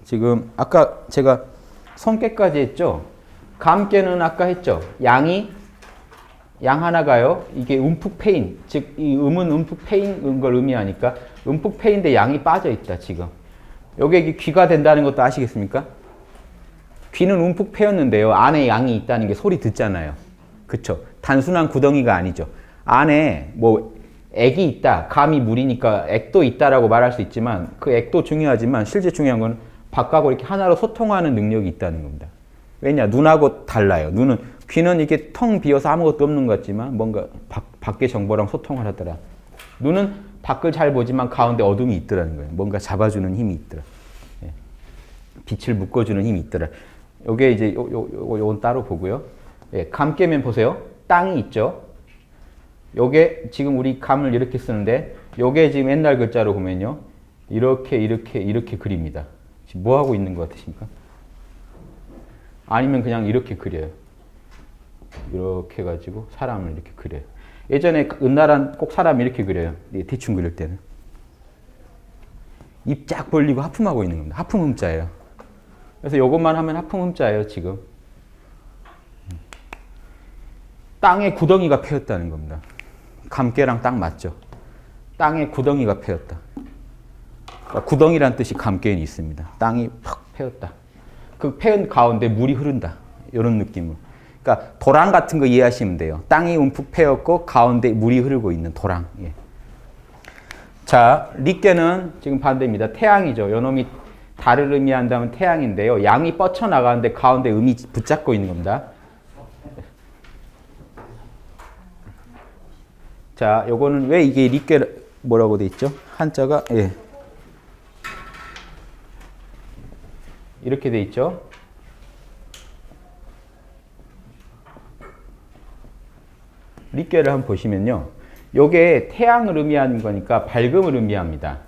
지금 아까 제가 성깨까지 했죠. 감깨는 아까 했죠. 양 하나가요. 이게 움푹 패인, 즉 이 음은 움푹 패인 걸 의미하니까 움푹 패인데 양이 빠져 있다 지금. 요게 귀가 된다는 것도 아시겠습니까? 귀는 움푹 패였는데요. 안에 양이 있다는 게 소리 듣잖아요. 그쵸? 단순한 구덩이가 아니죠. 안에 뭐 액이 있다. 감이 물이니까 액도 있다라고 말할 수 있지만 그 액도 중요하지만 실제 중요한 건 바깥하고 이렇게 하나로 소통하는 능력이 있다는 겁니다. 왜냐? 눈하고 달라요. 귀는 이렇게 텅 비어서 아무것도 없는 것 같지만 뭔가 밖의 정보랑 소통을 하더라. 눈은 밖을 잘 보지만 가운데 어둠이 있더라는 거예요. 뭔가 잡아주는 힘이 있더라. 예. 빛을 묶어주는 힘이 있더라. 요게 이제 요건 따로 보고요. 예, 감 깨면 보세요. 땅이 있죠. 요게 지금 우리 감을 이렇게 쓰는데 요게 지금 옛날 글자로 보면요. 이렇게 그립니다. 지금 뭐 하고 있는 것 같으십니까? 아니면 그냥 이렇게 그려요. 이렇게 해가지고 사람을 이렇게 그려요. 예전에 은나란 꼭 사람 이렇게 그려요. 대충 그릴 때는. 입 쫙 벌리고 하품하고 있는 겁니다. 하품 음자예요. 그래서 이것만 하면 하품 음자예요, 지금. 땅에 구덩이가 패였다는 겁니다. 감깨랑 딱 맞죠? 땅에 구덩이가 패였다. 그러니까 구덩이란 뜻이 감깨에 있습니다. 땅이 팍 패였다. 그 패은 가운데 물이 흐른다. 이런 느낌으로. 그러니까 도랑 같은 거 이해하시면 돼요. 땅이 움푹 패였고 가운데 물이 흐르고 있는 도랑. 예. 자, 리께는 지금 반대입니다. 태양이죠. 요놈이 달을 의미한다면 태양인데요. 양이 뻗쳐나가는데 가운데 음이 붙잡고 있는 겁니다. 자, 요거는 왜 이게 리께 뭐라고 돼 있죠? 한자가 예. 이렇게 돼 있죠. 리께를 한번 보시면요. 요게 태양을 의미하는 거니까 밝음을 의미합니다.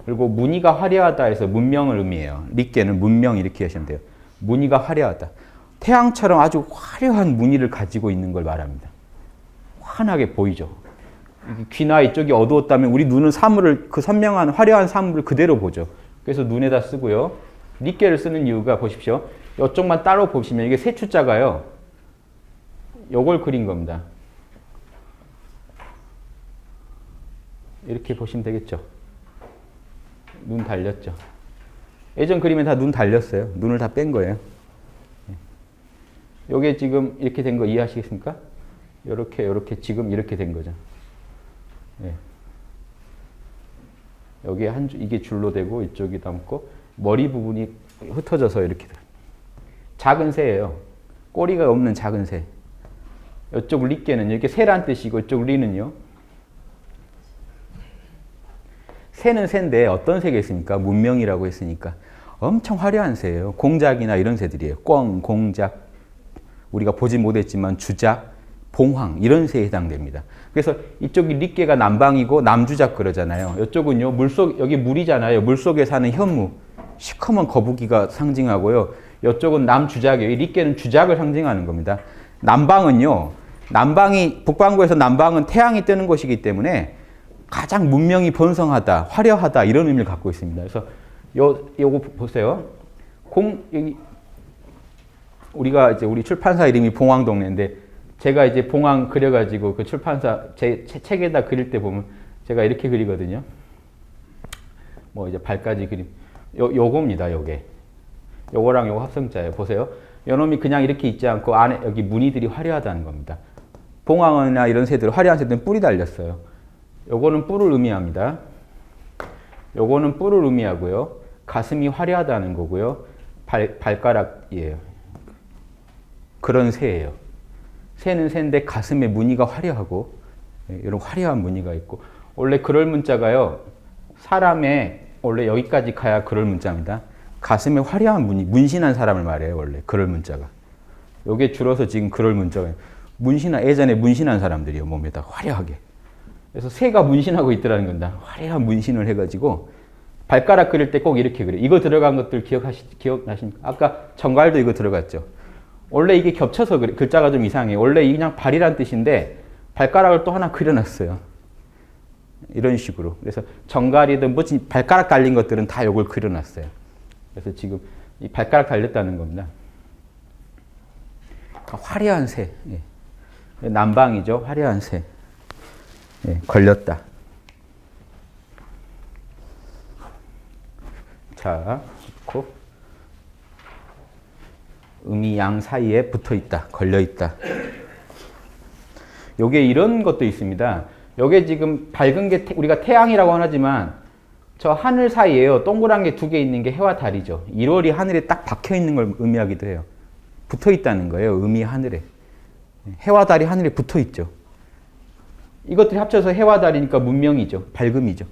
그리고 무늬가 화려하다 해서 문명을 의미해요. 리께는 문명 이렇게 하시면 돼요. 무늬가 화려하다. 태양처럼 아주 화려한 무늬를 가지고 있는 걸 말합니다. 환하게 보이죠. 귀나 이쪽이 어두웠다면 우리 눈은 사물을 그 선명한 화려한 사물을 그대로 보죠. 그래서 눈에다 쓰고요. 리께를 쓰는 이유가 보십시오. 이쪽만 따로 보시면 이게 세 추자가요. 요걸 그린 겁니다. 이렇게 보시면 되겠죠. 눈 달렸죠. 예전 그림에 다 눈 달렸어요. 눈을 다 뺀 거예요. 요게 지금 이렇게 된 거 이해하시겠습니까? 요렇게 지금 이렇게 된 거죠. 예. 여기에 이게 줄로 되고 이쪽이 남고 머리 부분이 흩어져서 이렇게 돼요. 작은 새예요. 꼬리가 없는 작은 새. 이쪽 리께는 이렇게 새란 뜻이고 이쪽 리는요. 새는 새인데 어떤 새가 있습니까? 문명이라고 했으니까 엄청 화려한 새예요. 공작이나 이런 새들이에요. 꿩, 공작, 우리가 보지 못했지만 주작, 봉황 이런 새에 해당됩니다. 그래서 이쪽이 리께가 남방이고 남주작 그러잖아요. 이쪽은요 물속 여기 물이잖아요. 물속에 사는 현무, 시커먼 거북이가 상징하고요. 이쪽은 남주작이에요. 리께는 주작을 상징하는 겁니다. 남방은요, 북반구에서 남방은 태양이 뜨는 곳이기 때문에 가장 문명이 번성하다, 화려하다 이런 의미를 갖고 있습니다. 그래서 요거 보세요. 여기 우리가 이제 우리 출판사 이름이 봉황동네인데 제가 이제 봉황 그려가지고 그 출판사 제 책에다 그릴 때 보면 제가 이렇게 그리거든요. 뭐 이제 발까지 그림. 요겁니다. 요거랑 요거 합성자예요. 보세요. 요놈이 그냥 이렇게 있지 않고 안에 여기 무늬들이 화려하다는 겁니다. 봉황이나 이런 새들, 화려한 새들은 뿔이 달렸어요. 요거는 뿔을 의미합니다. 요거는 뿔을 의미하고요. 가슴이 화려하다는 거고요. 발가락이에요. 그런 새예요. 새는 새인데 가슴에 무늬가 화려하고 이런 화려한 무늬가 있고 원래 그럴 문자가요. 사람의 원래 여기까지 가야 그럴 문자입니다. 가슴에 화려한 무늬, 문신한 사람을 말해요. 원래 그럴 문자가. 요게 줄어서 지금 그럴 문자가 예전에 문신한 사람들이요. 몸에다 화려하게. 그래서 새가 문신하고 있더라는 겁니다. 화려한 문신을 해가지고 발가락 그릴 때 꼭 이렇게 그래요. 이거 들어간 것들 기억나십니까? 아까 정갈도 이거 들어갔죠. 원래 이게 겹쳐서 그래. 글자가 좀 이상해요. 원래 그냥 발이란 뜻인데 발가락을 또 하나 그려놨어요. 이런 식으로. 그래서 정갈이든 뭐지 발가락 달린 것들은 다 이걸 그려놨어요. 그래서 지금 이 발가락 달렸다는 겁니다. 화려한 새. 예. 남방이죠. 화려한 새. 예, 걸렸다. 자, 좋고. 음이 양 사이에 붙어 있다. 걸려 있다. 요게 이런 것도 있습니다. 요게 지금 밝은 게 우리가 태양이라고 하지만 저 하늘 사이에요. 동그란 게 두 개 있는 게 해와 달이죠. 1월이 하늘에 딱 박혀 있는 걸 의미하기도 해요. 붙어 있다는 거예요. 음이 하늘에. 해와 달이 하늘에 붙어 있죠. 이것들이 합쳐서 해와 달이니까 문명이죠. 밝음이죠.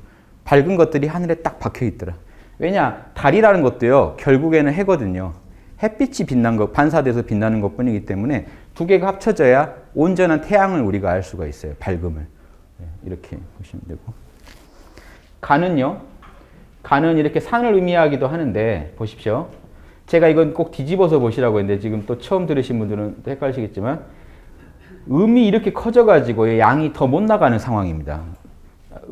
밝은 것들이 하늘에 딱 박혀 있더라. 왜냐? 달이라는 것도요. 결국에는 해거든요. 햇빛이 빛난 것, 반사돼서 빛나는 것 뿐이기 때문에 두 개가 합쳐져야 온전한 태양을 우리가 알 수가 있어요. 밝음을. 이렇게 보시면 되고. 간은요. 간은 이렇게 산을 의미하기도 하는데 보십시오. 제가 이건 꼭 뒤집어서 보시라고 했는데 지금 또 처음 들으신 분들은 헷갈리시겠지만 음이 이렇게 커져가지고 양이 더 못 나가는 상황입니다.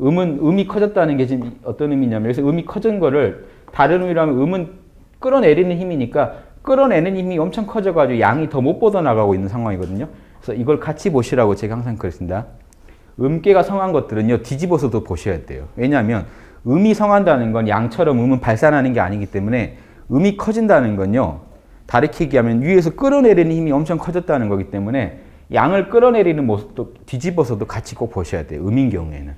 음이 커졌다는 게 지금 어떤 의미냐면 그래서 음이 커진 거를 다른 의미로 하면 음은 끌어내리는 힘이니까 끌어내는 힘이 엄청 커져가지고 양이 더 못 뻗어나가고 있는 상황이거든요. 그래서 이걸 같이 보시라고 제가 항상 그랬습니다. 음계가 성한 것들은요, 뒤집어서도 보셔야 돼요. 왜냐하면 음이 성한다는 건 양처럼 음은 발산하는 게 아니기 때문에 음이 커진다는 건요, 다르게 얘기하면 위에서 끌어내리는 힘이 엄청 커졌다는 거기 때문에 양을 끌어내리는 모습도 뒤집어서도 같이 꼭 보셔야 돼요. 음인 경우에는.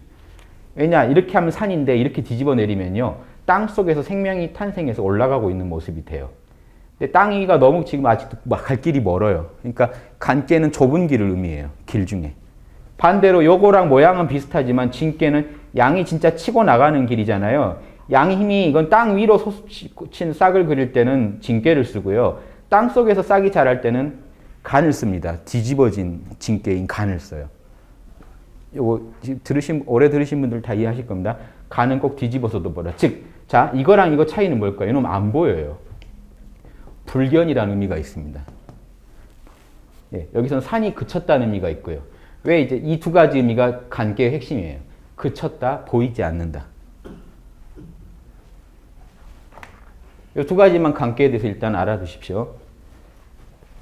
왜냐, 이렇게 하면 산인데 이렇게 뒤집어 내리면요, 땅 속에서 생명이 탄생해서 올라가고 있는 모습이 돼요. 근데 땅 위가 너무 지금 아직도 갈 길이 멀어요. 그러니까 간께는 좁은 길을 의미해요. 길 중에. 반대로 요거랑 모양은 비슷하지만 진께는 양이 진짜 치고 나가는 길이잖아요. 양의 힘이 이건 땅 위로 솟친 싹을 그릴 때는 진께를 쓰고요. 땅 속에서 싹이 자랄 때는 간을 씁니다. 뒤집어진 진께인 간을 써요. 요거 오래 들으신 분들 다 이해하실 겁니다. 간은 꼭 뒤집어서도 보라. 즉, 자, 이거랑 이거 차이는 뭘까요? 이놈 안 보여요. 불견이라는 의미가 있습니다. 예, 여기서는 산이 그쳤다는 의미가 있고요. 왜 이제 이 두 가지 의미가 간계의 핵심이에요. 그쳤다, 보이지 않는다. 이 두 가지만 간계에 대해서 일단 알아두십시오.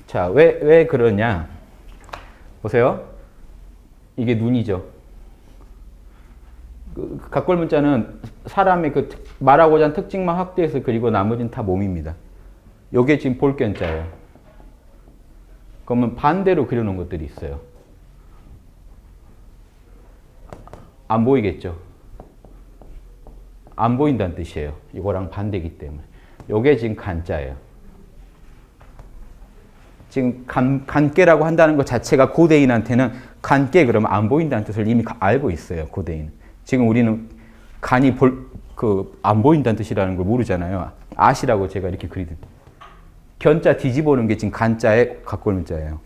자, 왜 그러냐? 보세요. 이게 눈이죠. 각골 문자는 사람의 그 말하고자 하는 특징만 확대해서 그리고 나머지는 다 몸입니다. 요게 지금 볼견자예요. 그러면 반대로 그려놓은 것들이 있어요. 안 보이겠죠? 안 보인다는 뜻이에요. 이거랑 반대이기 때문에. 요게 지금 간자예요. 지금 간깨라고 한다는 것 자체가 고대인한테는 간깨 그러면 안 보인다는 뜻을 이미 알고 있어요. 고대인은. 지금 우리는 간이 안 보인다는 뜻이라는 걸 모르잖아요. 아시라고 제가 이렇게 그리듯. 견자 뒤집어놓은 게 지금 간자의 각골문자예요.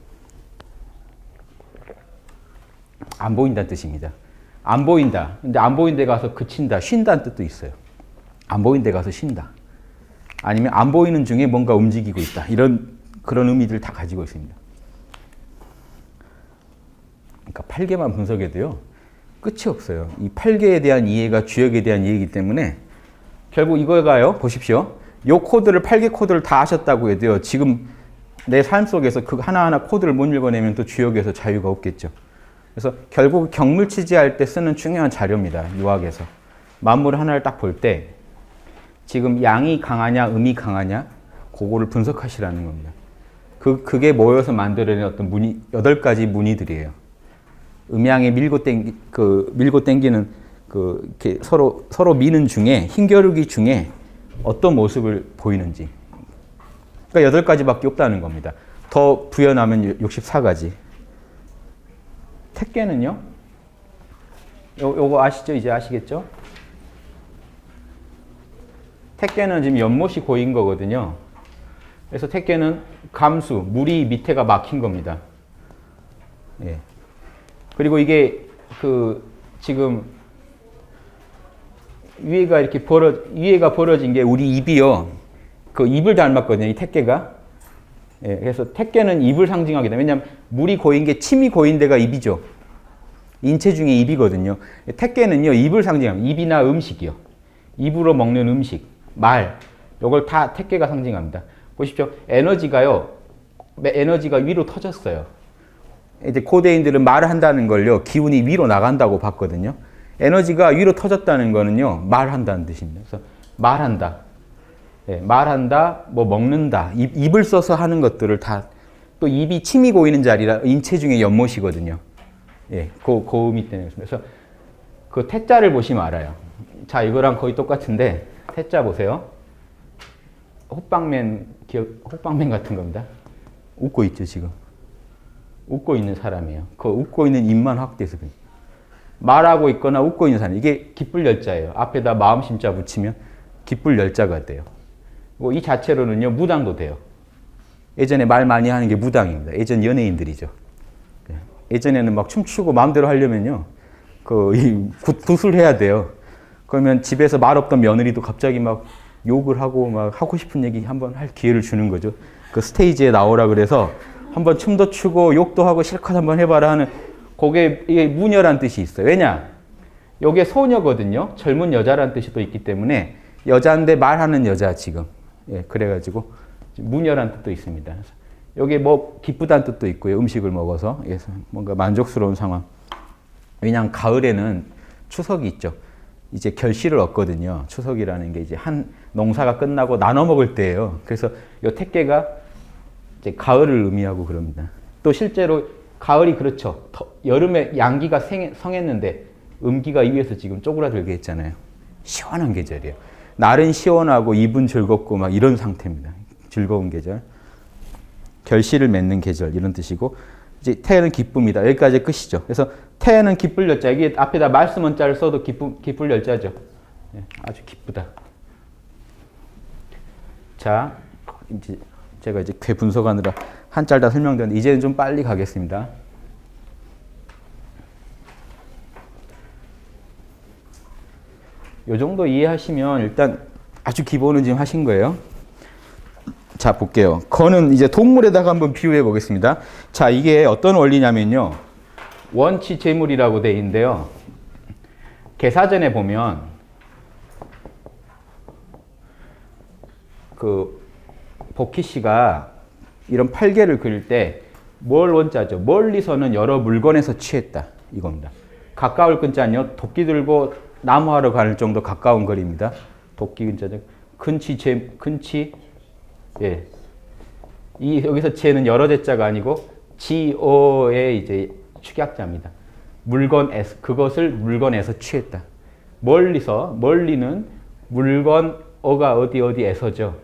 안 보인다는 뜻입니다. 안 보인다. 근데 안 보인 데 가서 그친다, 쉰다는 뜻도 있어요. 안 보인 데 가서 쉰다. 아니면 안 보이는 중에 뭔가 움직이고 있다. 그런 의미들 다 가지고 있습니다. 그러니까 8개만 분석해도요, 끝이 없어요. 이 8개에 대한 이해가 주역에 대한 이해이기 때문에 결국 이거가요, 보십시오. 요 코드를, 8개 코드를 다 아셨다고 해도요, 지금 내 삶 속에서 그 하나하나 코드를 못 읽어내면 또 주역에서 자유가 없겠죠. 그래서 결국 경물 취지할 때 쓰는 중요한 자료입니다. 유학에서. 만물 하나를 딱 볼 때 지금 양이 강하냐, 음이 강하냐, 그거를 분석하시라는 겁니다. 그게 모여서 만들어낸 어떤 8가지 무늬들이에요. 음양에 밀고 땡기는 이렇게 서로 미는 중에, 힘겨루기 중에 어떤 모습을 보이는지. 그러니까 8가지밖에 없다는 겁니다. 더 부여나면 64가지. 택계는요? 요거 아시죠? 이제 아시겠죠? 택계는 지금 연못이 고인 거거든요. 그래서 택계는 감수, 물이 밑에가 막힌 겁니다. 예. 그리고 이게 지금 위에가 벌어진 게 우리 입이요. 그 입을 닮았거든요. 이 택계가. 예. 그래서 택계는 입을 상징하게 됩니다. 왜냐하면 물이 고인 게 침이 고인 데가 입이죠. 인체 중에 입이거든요. 택계는요, 입을 상징합니다. 입이나 음식이요. 입으로 먹는 음식, 말. 요걸 다 택계가 상징합니다. 보십시오. 에너지가 위로 터졌어요. 이제 고대인들은 말을 한다는 걸요, 기운이 위로 나간다고 봤거든요. 에너지가 위로 터졌다는 거는요, 말한다는 뜻입니다. 그래서 말한다. 예, 말한다, 뭐 먹는다. 입을 써서 하는 것들을 다, 또 입이 침이 고이는 자리라 인체 중에 연못이거든요. 예, 그 의미 때문에. 그래서 그 태자를 보시면 알아요. 자, 이거랑 거의 똑같은데, 태자 보세요. 호빵맨 같은 겁니다. 웃고 있죠, 지금. 웃고 있는 사람이에요. 그 웃고 있는 입만 확대해서 그래요. 말하고 있거나 웃고 있는 사람. 이게 기쁠 열자예요. 앞에다 마음 심자 붙이면 기쁠 열자가 돼요. 그리고 이 자체로는요, 무당도 돼요. 예전에 말 많이 하는 게 무당입니다. 예전 연예인들이죠. 예전에는 막 춤추고 마음대로 하려면요, 굿을 해야 돼요. 그러면 집에서 말 없던 며느리도 갑자기 막 욕을 하고 막 하고 싶은 얘기 한번 할 기회를 주는 거죠. 그 스테이지에 나오라 그래서 한번 춤도 추고 욕도 하고 실컷 한번 해봐라 하는, 이게 무녀란 뜻이 있어요. 왜냐? 이게 소녀거든요. 젊은 여자란 뜻이 또 있기 때문에 여자인데 말하는 여자 지금. 예, 그래가지고 무녀란 뜻도 있습니다. 여기 뭐 기쁘다는 뜻도 있고요. 음식을 먹어서 뭔가 만족스러운 상황. 왜냐하면 가을에는 추석이 있죠. 이제 결실을 얻거든요. 추석이라는 게 이제 한 농사가 끝나고 나눠 먹을 때예요. 그래서 이 택계가 이제 가을을 의미하고 그럽니다. 또 실제로 가을이 그렇죠. 여름에 양기가 성했는데 음기가 위에서 지금 쪼그라들게 했잖아요. 시원한 계절이에요. 날은 시원하고 입은 즐겁고 막 이런 상태입니다. 즐거운 계절. 결실을 맺는 계절 이런 뜻이고, 이제 태는 기쁨이다. 여기까지 끝이죠. 그래서 태는 기쁠 열자. 이게 앞에다 말씀 원자를 써도 기쁠 열자죠. 네, 아주 기쁘다. 자, 이제 제가 이제 궤 분석하느라 한자를 다 설명드렸는데 이제는 좀 빨리 가겠습니다. 요 정도 이해하시면 일단 아주 기본은 지금 하신 거예요. 자, 볼게요. 거는 이제 동물에다가 한번 비유해 보겠습니다. 자, 이게 어떤 원리냐면요. 원치 재물이라고 돼 있는데요. 개사전에 보면 그 복희 씨가 이런 팔계를 그릴 때 뭘 원자죠? 멀리서는 여러 물건에서 취했다. 이겁니다. 가까울 근자는요. 도끼 들고 나무하러 가는 정도 가까운 거리입니다. 도끼 근자죠. 근치, 예. 여기서 지에는 여러 대자가 아니고 지어의 이제 축약자입니다. 그것을 물건에서 취했다. 멀리는 물건, 어가 어디에서죠.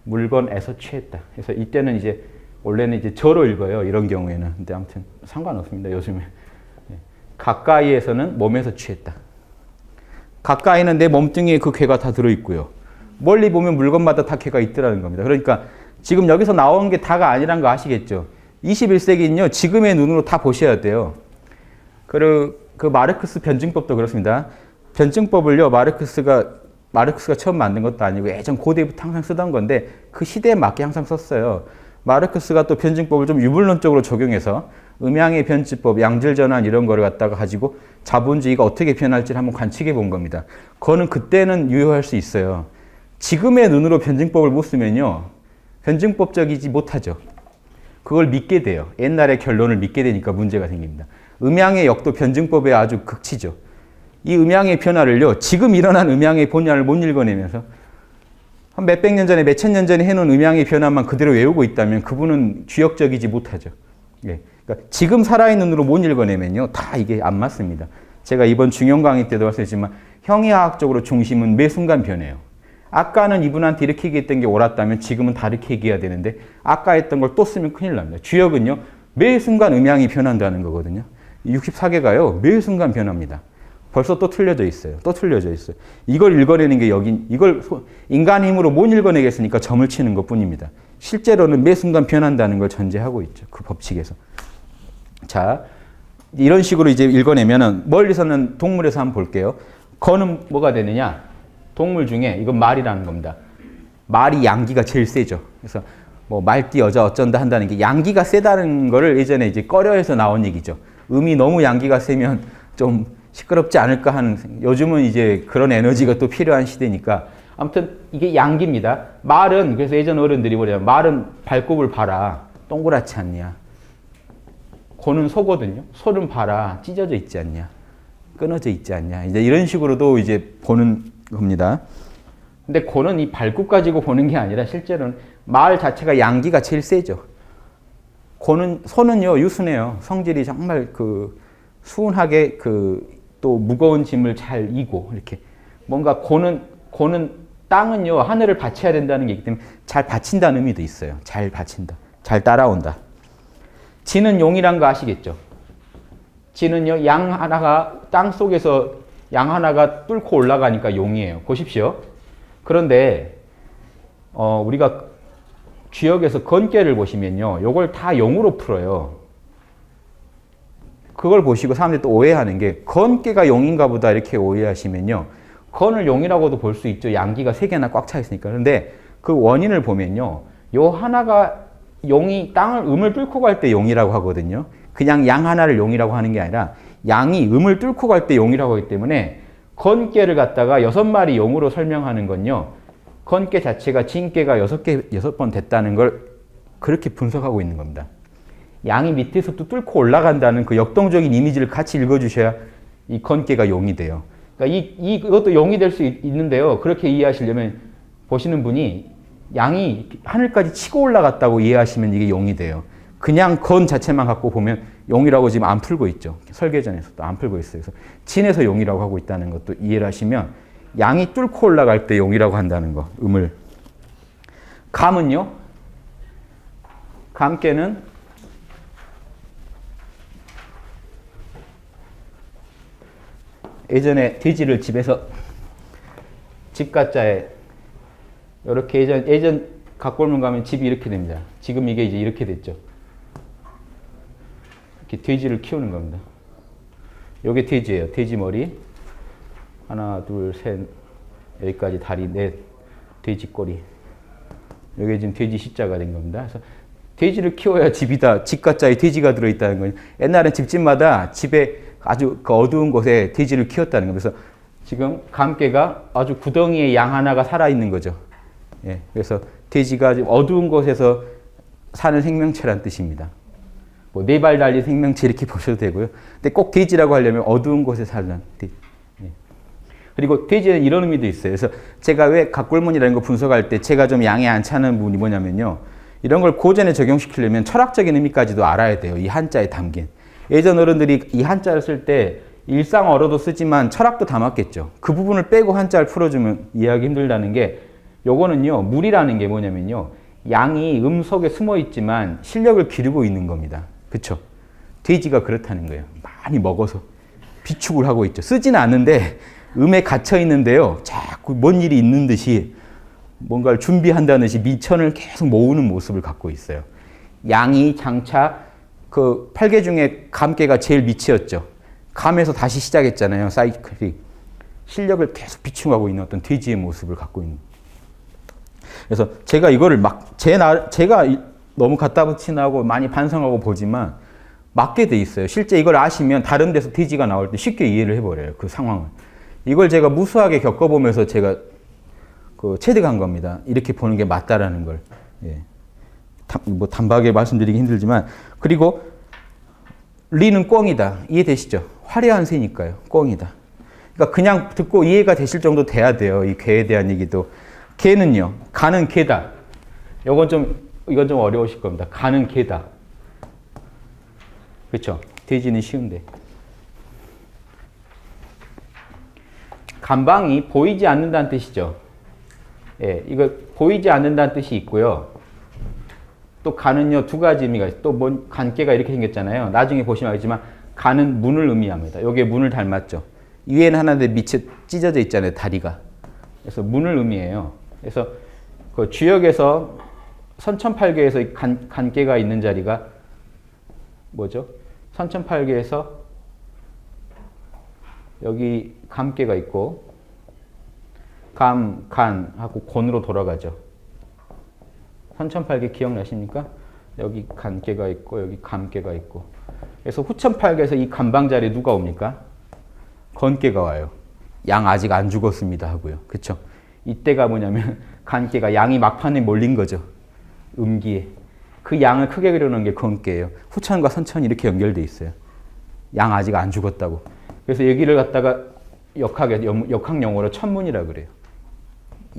물건에서 취했다. 그래서 이때는 이제, 원래는 이제 저로 읽어요. 이런 경우에는. 근데 아무튼 상관없습니다. 요즘에. 가까이에서는 몸에서 취했다. 가까이는 내 몸뚱이에 그 괴가 다 들어있고요. 멀리 보면 물건마다 다 괴가 있더라는 겁니다. 그러니까 지금 여기서 나온 게 다가 아니란 거 아시겠죠? 21세기는요, 지금의 눈으로 다 보셔야 돼요. 그 마르크스 변증법도 그렇습니다. 변증법을요, 마르크스가 처음 만든 것도 아니고 예전 고대부터 항상 쓰던 건데 그 시대에 맞게 항상 썼어요. 마르크스가 또 변증법을 좀 유물론적으로 적용해서 음양의 변증법, 양질전환 이런 거를 갖다가 가지고 자본주의가 어떻게 변할지를 한번 관측해 본 겁니다. 그거는 그때는 유효할 수 있어요. 지금의 눈으로 변증법을 못 쓰면요, 변증법적이지 못하죠. 그걸 믿게 돼요. 옛날의 결론을 믿게 되니까 문제가 생깁니다. 음양의 역도 변증법의 아주 극치죠. 이 음양의 변화를요, 지금 일어난 음양의 본연을 못 읽어내면서 한 몇백 년 전에, 몇천 년 전에 해놓은 음양의 변화만 그대로 외우고 있다면 그분은 주역적이지 못하죠. 예. 그러니까 지금 살아있는 눈으로 못 읽어내면요, 다 이게 안 맞습니다. 제가 이번 중용 강의 때도 말씀드렸지만 형이하학적으로 중심은 매 순간 변해요. 아까는 이분한테 이렇게 얘기했던 게 옳았다면 지금은 다르게 얘기해야 되는데 아까 했던 걸 또 쓰면 큰일 납니다. 주역은요, 매 순간 음양이 변한다는 거거든요. 64개가요, 매 순간 변합니다. 벌써 또 틀려져 있어요. 또 틀려져 있어요. 이걸 읽어내는 게 이걸 인간 힘으로 못 읽어내겠으니까 점을 치는 것 뿐입니다. 실제로는 매 순간 변한다는 걸 전제하고 있죠. 그 법칙에서. 자, 이런 식으로 이제 읽어내면은 멀리서는 동물에서 한번 볼게요. 거는 뭐가 되느냐? 동물 중에 이건 말이라는 겁니다. 말이 양기가 제일 세죠. 그래서 뭐 말띠 여자 어쩐다 한다는 게 양기가 세다는 거를 예전에 이제 꺼려해서 나온 얘기죠. 음이 너무 양기가 세면 좀 시끄럽지 않을까 하는, 요즘은 이제 그런 에너지가 또 필요한 시대니까 아무튼 이게 양기입니다. 말은 그래서 예전 어른들이 뭐냐면 말은 발굽을 봐라. 동그랗지 않냐. 고는 소거든요. 소는 봐라. 찢어져 있지 않냐. 끊어져 있지 않냐. 이제 이런 식으로도 이제 보는 겁니다. 근데 고는 이 발굽 가지고 보는 게 아니라 실제로는 말 자체가 양기가 제일 세죠. 고는 소는요 유순해요. 성질이 정말 그 수운하게 그 또 무거운 짐을 잘 이고 이렇게 뭔가 고는 땅은요 하늘을 받쳐야 된다는 게 있기 때문에 잘 받친다는 의미도 있어요. 잘 받친다. 잘 따라온다. 지는 용이란 거 아시겠죠? 지는요 양 하나가 땅 속에서 양 하나가 뚫고 올라가니까 용이에요. 보십시오. 그런데 우리가 주역에서 건깨를 보시면요. 요걸 다 용으로 풀어요. 그걸 보시고 사람들이 또 오해하는 게 건깨가 용인가 보다 이렇게 오해하시면요. 건을 용이라고도 볼 수 있죠. 양기가 3개나 꽉 차 있으니까. 그런데 그 원인을 보면요. 요 하나가 용이 음을 뚫고 갈 때 용이라고 하거든요. 그냥 양 하나를 용이라고 하는 게 아니라 양이 음을 뚫고 갈 때 용이라고 하기 때문에 건깨를 갖다가 6마리 용으로 설명하는 건요. 건깨 자체가 진깨가 6번 됐다는 걸 그렇게 분석하고 있는 겁니다. 양이 밑에서 또 뚫고 올라간다는 그 역동적인 이미지를 같이 읽어주셔야 이 건깨가 용이 돼요. 그러니까 이것도 용이 될 수 있는데요. 그렇게 이해하시려면 보시는 분이 양이 하늘까지 치고 올라갔다고 이해하시면 이게 용이 돼요. 그냥 건 자체만 갖고 보면 용이라고 지금 안 풀고 있죠. 설계전에서도 안 풀고 있어요. 그래서 진에서 용이라고 하고 있다는 것도 이해를 하시면 양이 뚫고 올라갈 때 용이라고 한다는 거, 음을. 감은요? 감깨는 예전에 돼지를 집에서 집가짜에 이렇게 예전 각골문 가면 집이 이렇게 됩니다. 지금 이게 이제 이렇게 됐죠. 이렇게 돼지를 키우는 겁니다. 요게 돼지예요. 돼지 머리. 하나, 둘, 셋. 여기까지 다리 넷. 돼지 꼬리. 요게 지금 돼지 시자가 된 겁니다. 그래서 돼지를 키워야 집이다. 집가짜에 돼지가 들어있다는 거예요. 옛날엔 집집마다 집에 아주 그 어두운 곳에 돼지를 키웠다는 거예요. 그래서 지금 감깨가 아주 구덩이에 양 하나가 살아있는 거죠. 예, 그래서 돼지가 어두운 곳에서 사는 생명체란 뜻입니다. 뭐 4발 달린 생명체 이렇게 보셔도 되고요. 근데 꼭 돼지라고 하려면 어두운 곳에 사는 돼지. 예. 그리고 돼지는 이런 의미도 있어요. 그래서 제가 왜 각골문이라는 거 분석할 때 제가 좀 양에 안 차는 부분이 뭐냐면요. 이런 걸 고전에 적용시키려면 철학적인 의미까지도 알아야 돼요. 이 한자에 담긴. 예전 어른들이 이 한자를 쓸 때 일상어로도 쓰지만 철학도 담았겠죠. 그 부분을 빼고 한자를 풀어주면 이해하기 힘들다는 게 요거는요. 물이라는 게 뭐냐면요. 양이 음 속에 숨어 있지만 실력을 기르고 있는 겁니다. 그렇죠? 돼지가 그렇다는 거예요. 많이 먹어서 비축을 하고 있죠. 쓰지는 않는데 음에 갇혀 있는데요. 자꾸 뭔 일이 있는 듯이 뭔가를 준비한다는 듯이 미천을 계속 모으는 모습을 갖고 있어요. 양이 장차 그 8개 중에 감깨가 제일 밑이었죠. 감에서 다시 시작했잖아요. 사이클이. 실력을 계속 비축하고 있는 어떤 돼지의 모습을 갖고 있는. 그래서 제가 이거를 제가 너무 갖다 붙이나고 많이 반성하고 보지만 맞게 돼 있어요. 실제 이걸 아시면 다른 데서 돼지가 나올 때 쉽게 이해를 해버려요. 그 상황을. 이걸 제가 무수하게 겪어보면서 제가 체득한 겁니다. 이렇게 보는 게 맞다라는 걸. 예. 뭐 단박에 말씀드리기 힘들지만 그리고 리는 꿩이다. 이해되시죠? 화려한 새니까요. 꿩이다. 그러니까 그냥 듣고 이해가 되실 정도 돼야 돼요. 이 개에 대한 얘기도. 개는요. 가는 개다. 이건 좀 어려우실 겁니다. 가는 개다. 그렇죠? 돼지는 쉬운데. 감방이 보이지 않는다는 뜻이죠. 예, 이거 보이지 않는다는 뜻이 있고요. 또 간은요 2가지 의미가 있어요. 또 간깨가 이렇게 생겼잖아요. 나중에 보시면 알겠지만 간은 문을 의미합니다. 여기에 문을 닮았죠. 위에는 하나인데 밑에 찢어져 있잖아요. 다리가. 그래서 문을 의미해요. 그래서 그 주역에서 선천팔계에서 간깨가 있는 자리가 뭐죠? 선천팔계에서 여기 감깨가 있고 간 하고 곤으로 돌아가죠. 선천팔계 기억나십니까? 여기 간깨가 있고 여기 감깨가 있고. 그래서 후천팔계에서 이 간방 자리에 누가 옵니까? 건깨가 와요. 양 아직 안 죽었습니다 하고요. 그렇죠? 이때가 뭐냐면 간깨가 양이 막판에 몰린 거죠. 음기에. 그 양을 크게 그려놓은 게 건깨예요. 후천과 선천이 이렇게 연결돼 있어요. 양 아직 안 죽었다고. 그래서 여기를 갖다가 역학용어로 천문이라 그래요.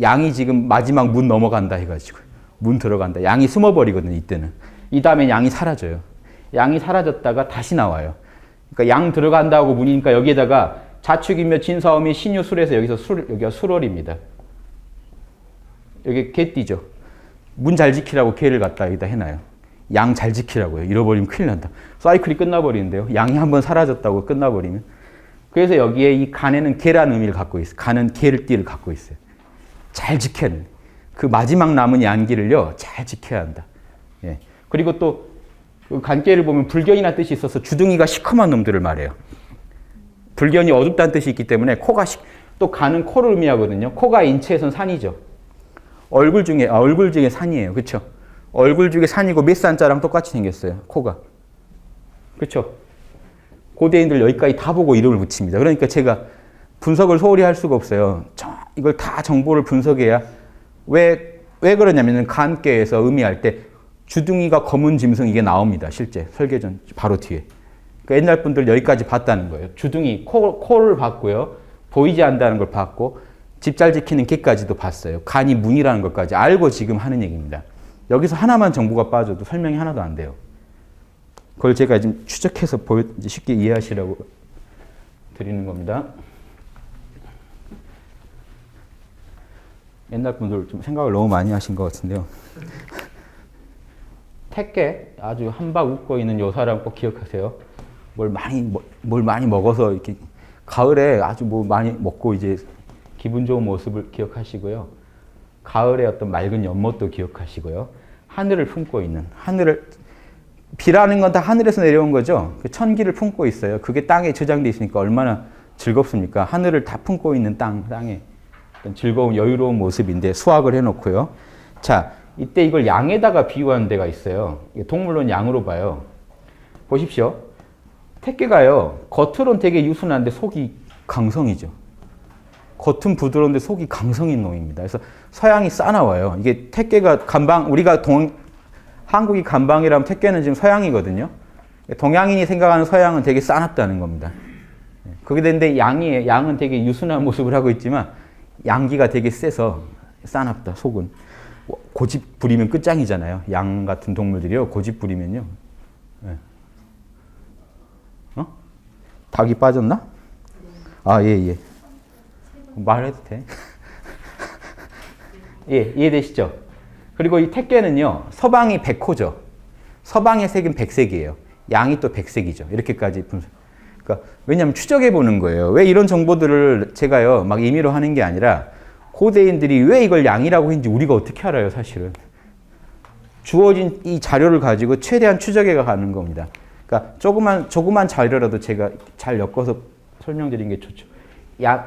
양이 지금 마지막 문 넘어간다 해가지고 문 들어간다. 양이 숨어버리거든요. 이때는. 이 다음에 양이 사라져요. 양이 사라졌다가 다시 나와요. 그러니까 양 들어간다고 문이니까 여기에다가 자축이며 진사오미 신유술에서 여기가 술월입니다. 여기 개띠죠. 문 잘 지키라고 개를 갖다 여기다 해놔요. 양 잘 지키라고요. 잃어버리면 큰일 난다. 사이클이 끝나버리는데요. 양이 한번 사라졌다고 끝나버리면. 그래서 여기에 이 간에는 개라는 의미를 갖고 있어요. 간은 개띠를 갖고 있어요. 잘 지켜야 돼. 그 마지막 남은 양기를요, 잘 지켜야 한다. 예. 그리고 또, 그 간깨를 보면 불견이라는 뜻이 있어서 주둥이가 시커먼 놈들을 말해요. 불견이 어둡다는 뜻이 있기 때문에 또 간은 코를 의미하거든요. 코가 인체에선 산이죠. 얼굴 중에 산이에요. 그렇죠? 얼굴 중에 산이고 밑산자랑 똑같이 생겼어요. 코가. 그렇죠? 고대인들 여기까지 다 보고 이름을 붙입니다. 그러니까 제가 분석을 소홀히 할 수가 없어요. 이걸 다 정보를 분석해야 왜 그러냐면은 간깨에서 의미할 때 주둥이가 검은 짐승 이게 나옵니다. 실제 설계전 바로 뒤에. 그러니까 옛날 분들 여기까지 봤다는 거예요. 주둥이 코를 봤고요. 보이지 않는다는 걸 봤고 집 잘 지키는 개까지도 봤어요. 간이 문이라는 것까지 알고 지금 하는 얘기입니다. 여기서 하나만 정보가 빠져도 설명이 하나도 안 돼요. 그걸 제가 지금 추적해서 쉽게 이해하시라고 드리는 겁니다. 옛날 분들 좀 생각을 너무 많이 하신 것 같은데요. 택개 아주 한박 웃고 있는 요 사람 꼭 기억하세요. 뭘 많이 먹어서 이렇게 가을에 아주 뭐 많이 먹고 이제 기분 좋은 모습을 기억하시고요. 가을에 어떤 맑은 연못도 기억하시고요. 하늘을 품고 있는 비라는 건 다 하늘에서 내려온 거죠. 그 천기를 품고 있어요. 그게 땅에 저장돼 있으니까 얼마나 즐겁습니까? 하늘을 다 품고 있는 땅에 어떤 즐거운 여유로운 모습인데 수확을 해놓고요. 자, 이때 이걸 양에다가 비유하는 데가 있어요. 동물론 양으로 봐요. 보십시오. 택개가요. 겉으로는 되게 유순한데 속이 강성이죠. 겉은 부드러운데 속이 강성인 놈입니다. 그래서 서양이 싸나워요. 이게 택개가 우리가 한국이 간방이라면 택개는 지금 서양이거든요. 동양인이 생각하는 서양은 되게 싸납다는 겁니다. 그게 되는데 양은 되게 유순한 모습을 하고 있지만 양기가 되게 세서 싸납다, 속은. 고집 부리면 끝장이잖아요. 양 같은 동물들이요. 고집 부리면요. 네. 닭이 빠졌나? 아, 예. 말해도 돼. 예, 이해되시죠? 그리고 이 택개는요, 서방이 백호죠. 서방의 색은 백색이에요. 양이 또 백색이죠. 이렇게까지 분석. 그러니까 왜냐하면 추적해 보는 거예요. 왜 이런 정보들을 제가요, 막 임의로 하는 게 아니라 고대인들이 왜 이걸 양이라고 했는지 우리가 어떻게 알아요, 사실은. 주어진 이 자료를 가지고 최대한 추적해 가는 겁니다. 그러니까 조그만 자료라도 제가 잘 엮어서 설명드린 게 좋죠.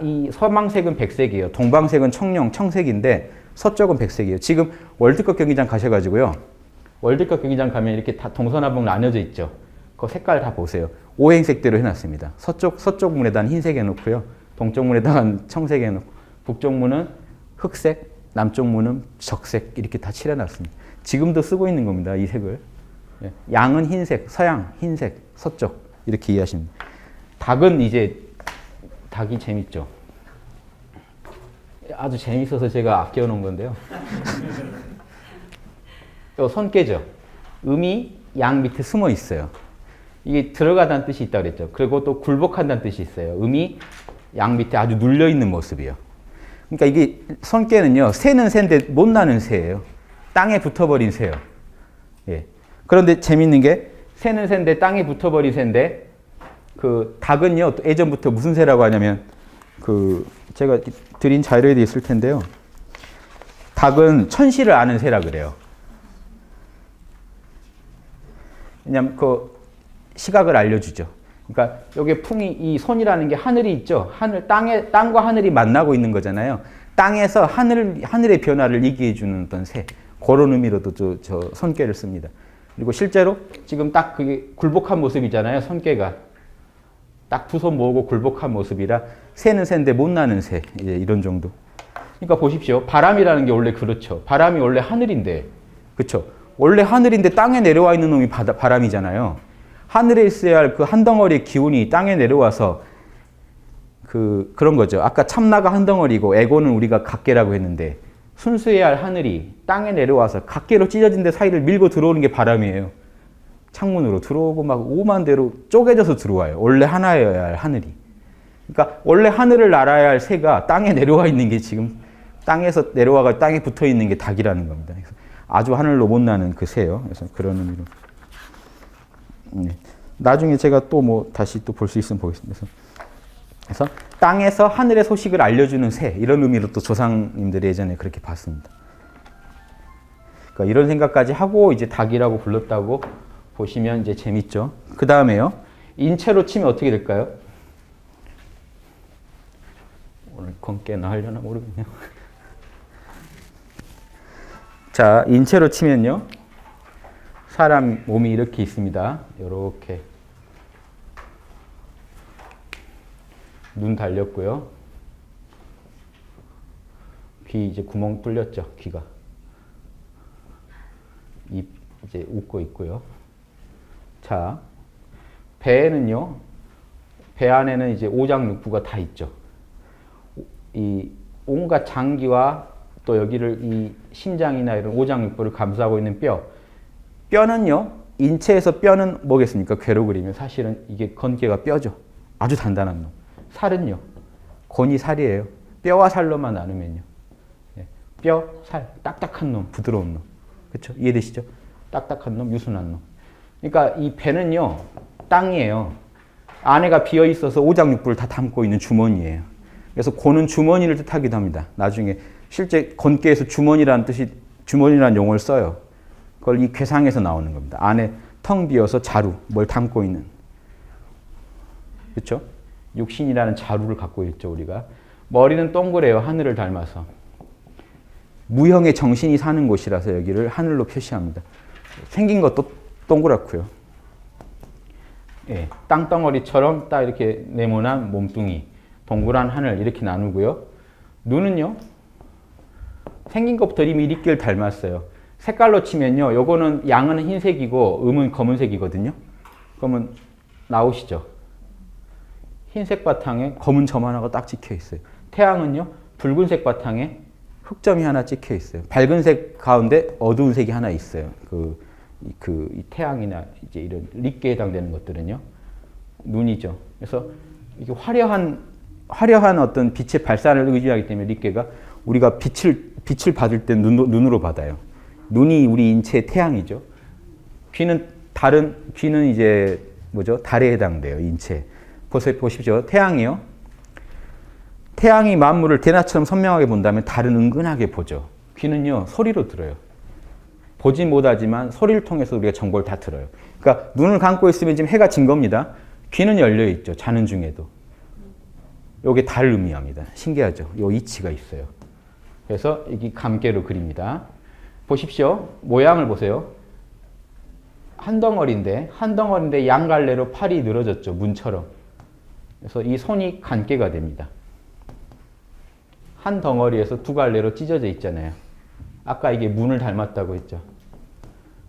이 서방색은 백색이에요. 동방색은 청색인데 서쪽은 백색이에요. 지금 월드컵 경기장 가셔가지고요. 월드컵 경기장 가면 이렇게 다 동서남북 나뉘어져 있죠. 그 색깔 다 보세요. 오행색대로 해놨습니다. 서쪽 문에다는 흰색 해놓고요. 동쪽 문에다는 청색 해놓고, 북쪽 문은 흑색, 남쪽 문은 적색 이렇게 다 칠해놨습니다. 지금도 쓰고 있는 겁니다. 이 색을. 양은 흰색, 서양, 흰색, 서쪽 이렇게 이해하시면 됩니다. 닭이 재밌죠. 아주 재밌어서 제가 아껴놓은 건데요. 요 손깨죠. 음이 양 밑에 숨어 있어요. 이게 들어가다는 뜻이 있다고 그랬죠. 그리고 또 굴복한다는 뜻이 있어요. 음이 양 밑에 아주 눌려있는 모습이에요. 그러니까 이게 손깨는요, 새는 새인데 못 나는 새예요. 땅에 붙어버린 새예요. 예. 그런데 재밌는 게 새는 새인데 땅에 붙어버린 새인데 그 닭은요, 예전부터 무슨 새라고 하냐면 제가 드린 자료에도 있을 텐데요. 닭은 천시를 아는 새라 그래요. 왜냐면 그 시각을 알려주죠. 그러니까 여기 이 손이라는 게 하늘이 있죠. 땅과 하늘이 만나고 있는 거잖아요. 땅에서 하늘의 변화를 얘기해주는 어떤 새. 그런 의미로도 저 손깨를 씁니다. 그리고 실제로 지금 딱 그게 굴복한 모습이잖아요. 손깨가. 딱 두 손 모으고 굴복한 모습이라 새는 새인데 못 나는 새. 이제 이런 정도. 그러니까 보십시오. 바람이라는 게 원래 그렇죠. 바람이 원래 하늘인데, 그렇죠. 원래 하늘인데 땅에 내려와 있는 놈이 바람이잖아요. 하늘에 있어야 할 그 한 덩어리의 기운이 땅에 내려와서 그런 거죠. 아까 참나가 한 덩어리고 에고는 우리가 각계라고 했는데 순수해야 할 하늘이 땅에 내려와서 각계로 찢어진 데 사이를 밀고 들어오는 게 바람이에요. 창문으로 들어오고 막 오만 대로 쪼개져서 들어와요. 원래 하나여야 할 하늘이. 그러니까 원래 하늘을 날아야 할 새가 땅에 내려와 있는 게 지금 땅에서 내려와가 땅에 붙어 있는 게 닭이라는 겁니다. 그래서 아주 하늘로 못 나는 그 새요. 그래서 그런 의미로. 네. 나중에 제가 또 뭐 다시 또 볼 수 있으면 보겠습니다. 그래서 땅에서 하늘의 소식을 알려주는 새, 이런 의미로 또 조상님들이 예전에 그렇게 봤습니다. 그러니까 이런 생각까지 하고 이제 닭이라고 불렀다고 보시면 이제 재밌죠. 그 다음에요. 인체로 치면 어떻게 될까요? 오늘 건깨나 하려나 모르겠네요. 자, 인체로 치면요. 사람 몸이 이렇게 있습니다. 이렇게. 눈 달렸고요. 귀 이제 구멍 뚫렸죠. 귀가. 입 이제 웃고 있고요. 자, 배에는요. 배 안에는 이제 오장육부가 다 있죠. 이 온갖 장기와 또 여기를 이 신장이나 이런 오장육부를 감싸고 있는 뼈. 뼈는요. 인체에서 뼈는 뭐겠습니까? 괴로 그리면 사실은 이게 건개가 뼈죠. 아주 단단한 놈. 살은요. 곤이 살이에요. 뼈와 살로만 나누면요. 뼈, 살, 딱딱한 놈, 부드러운 놈. 그렇죠? 이해되시죠? 딱딱한 놈, 유순한 놈. 그러니까 이 배는요. 땅이에요. 안에가 비어 있어서 오장육부를 다 담고 있는 주머니예요. 그래서 곤은 주머니를 뜻하기도 합니다. 나중에 실제 건계에서 주머니라는 뜻이 주머니라는 용어를 써요. 그걸 이 괴상에서 나오는 겁니다. 안에 텅 비어서 자루, 뭘 담고 있는. 그렇죠? 육신이라는 자루를 갖고 있죠, 우리가. 머리는 동그래요, 하늘을 닮아서. 무형의 정신이 사는 곳이라서 여기를 하늘로 표시합니다. 생긴 것도 동그랗고요. 예, 땅덩어리처럼 딱 이렇게 네모난 몸뚱이, 동그란 하늘 이렇게 나누고요. 눈은요, 생긴 것부터 이미 리끼를 닮았어요. 색깔로 치면요, 요거는 양은 흰색이고 음은 검은색이거든요. 그러면 나오시죠? 흰색 바탕에 검은 점 하나가 딱 찍혀 있어요. 태양은요, 붉은색 바탕에 흑점이 하나 찍혀 있어요. 밝은색 가운데 어두운 색이 하나 있어요. 이 태양이나 이제 이런 리끼에 해당되는 것들은요, 눈이죠. 그래서 이게 화려한 어떤 빛의 발산을 의지하기 때문에 리끼가 우리가 빛을 받을 때 눈으로 받아요. 눈이 우리 인체의 태양이죠. 귀는 이제 뭐죠? 달에 해당돼요. 인체. 보십시오. 태양이요. 태양이 만물을 대낮처럼 선명하게 본다면 달은 은근하게 보죠. 귀는요. 소리로 들어요. 보진 못하지만 소리를 통해서 우리가 정보를 다 들어요. 그러니까 눈을 감고 있으면 지금 해가 진 겁니다. 귀는 열려 있죠. 자는 중에도. 이게 달을 의미합니다. 신기하죠. 이 이치가 있어요. 그래서 이게 감개로 그립니다. 보십시오. 모양을 보세요. 한 덩어리인데 양갈래로 팔이 늘어졌죠. 문처럼. 그래서 이 손이 간개가 됩니다. 한 덩어리에서 두 갈래로 찢어져 있잖아요. 아까 이게 문을 닮았다고 했죠.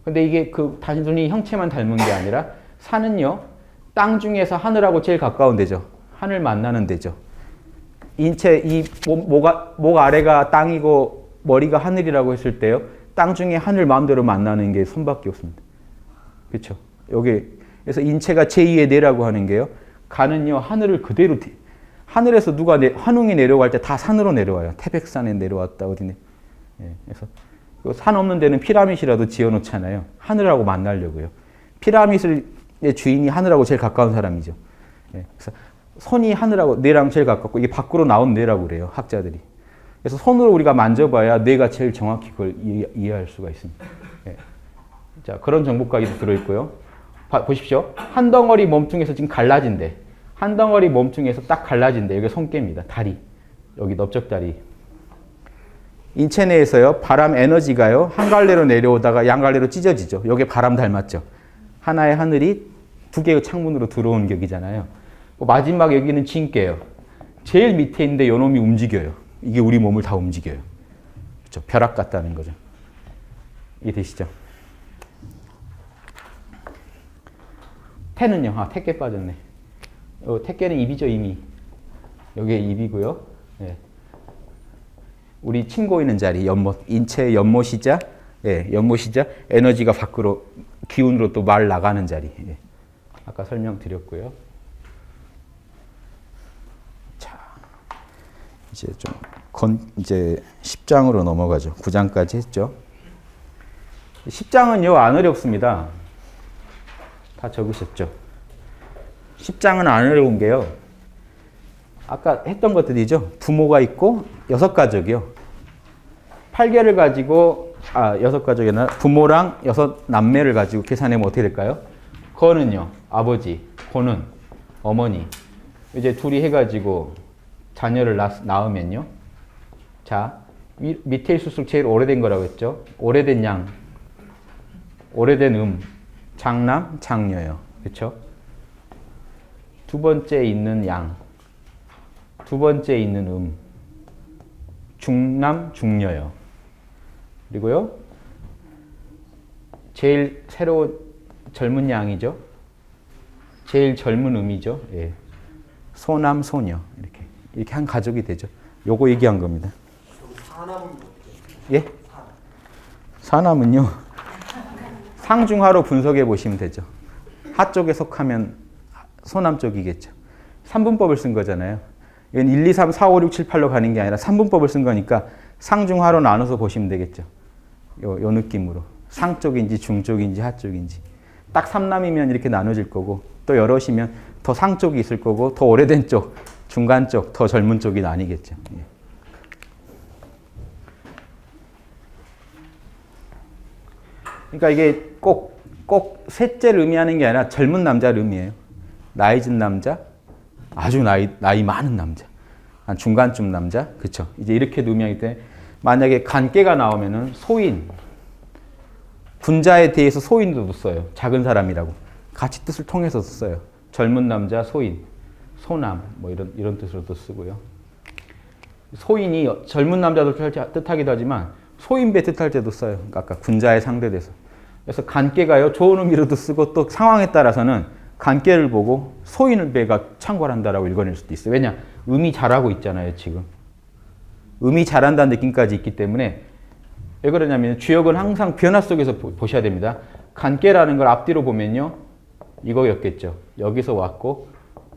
근데 이게 단순히 형체만 닮은 게 아니라 산은요, 땅 중에서 하늘하고 제일 가까운 데죠. 하늘 만나는 데죠. 인체 목 아래가 땅이고 머리가 하늘이라고 했을 때요, 땅 중에 하늘 마음대로 만나는 게 손밖에 없습니다. 그렇죠? 그래서 인체가 제2의 뇌라고 하는 게요, 간은요, 하늘을 그대로, 하늘에서 환웅이 내려갈 때 다 산으로 내려와요. 태백산에 내려왔다, 어디네. 예, 그래서 산 없는 데는 피라밋이라도 지어놓잖아요. 하늘하고 만나려고요. 피라밋의 주인이 하늘하고 제일 가까운 사람이죠. 예, 그래서 손이 하늘하고 뇌랑 제일 가깝고 이게 밖으로 나온 뇌라고 그래요, 학자들이. 그래서 손으로 우리가 만져봐야 뇌가 제일 정확히 그걸 이해할 수가 있습니다. 예. 자, 그런 정보까지도 들어있고요. 보십시오. 한 덩어리 몸뚱이에서 지금 갈라진대. 한 덩어리 몸뚱이에서 딱 갈라진대. 여기 손께입니다. 다리. 여기 넓적다리. 인체 내에서요, 바람 에너지가요, 한 갈래로 내려오다가 양 갈래로 찢어지죠. 여기 바람 닮았죠. 하나의 하늘이 두 개의 창문으로 들어온 격이잖아요. 마지막 여기는 진께요. 제일 밑에 있는데 요놈이 움직여요. 이게 우리 몸을 다 움직여요. 그렇죠? 벼락 같다는 거죠. 이해되시죠? 태는요? 아, 태께 빠졌네. 태께는 입이죠, 이미. 여기에 입이고요. 예. 우리 침 고이는 자리, 연못, 인체의 연못이자, 예, 연못이자 에너지가 밖으로, 기운으로 또 말 나가는 자리. 예. 아까 설명드렸고요. 자, 이제 이제 10장으로 넘어가죠. 9장까지 했죠. 10장은요, 안 어렵습니다. 다 적으셨죠? 10장은 안 어려운 게요. 아까 했던 것들이죠. 부모가 있고 6가족이요. 8개를 가지고 6가족이나 부모랑 6남매를 가지고 계산하면 어떻게 될까요? 거는요. 아버지, 고는 어머니. 이제 둘이 해가지고 자녀를 낳으면요. 자, 밑에 있을수록 제일 오래된 거라고 했죠. 오래된 양, 오래된 장남, 장녀요. 그렇죠? 두 번째 있는 양, 두 번째 있는 중남, 중녀요. 그리고요, 제일 새로운 젊은 양이죠. 제일 젊은 음이죠. 예. 소남, 소녀. 이렇게 한 가족이 되죠. 요거 얘기한 겁니다. 사남은 예? 사남은요, 상중하로 분석해 보시면 되죠. 하 쪽에 속하면 소남 쪽이겠죠. 3분법을 쓴 거잖아요. 이건 1, 2, 3, 4, 5, 6, 7, 8로 가는 게 아니라 3분법을 쓴 거니까 상중하로 나눠서 보시면 되겠죠. 요 느낌으로. 상 쪽인지 중 쪽인지 하 쪽인지. 딱 3남이면 이렇게 나눠질 거고, 또 여럿이면 더 상 쪽이 있을 거고, 더 오래된 쪽, 중간 쪽, 더 젊은 쪽이 나뉘겠죠. 예. 그러니까 이게 꼭 셋째를 의미하는 게 아니라 젊은 남자를 의미해요. 나이 든 남자, 아주 나이 많은 남자, 한 중간쯤 남자, 그쵸? 이제 이렇게 의미하기 때문에 만약에 간깨가 나오면은 소인, 군자에 대해서 소인도 써요. 작은 사람이라고. 같이 뜻을 통해서 써요. 젊은 남자, 소인, 소남, 뭐 이런 뜻으로도 쓰고요. 소인이 젊은 남자도 뜻하기도 하지만 소인배 뜻할 때도 써요. 그러니까 아까 군자에 상대돼서. 그래서 간깨가요, 좋은 의미로도 쓰고 또 상황에 따라서는 간깨를 보고 소인을 배가 창궐한다라고 읽어낼 수도 있어요. 왜냐? 음이 잘하고 있잖아요, 지금. 음이 잘한다는 느낌까지 있기 때문에 왜 그러냐면 주역은 항상 변화 속에서 보셔야 됩니다. 간깨라는 걸 앞뒤로 보면요. 이거였겠죠. 여기서 왔고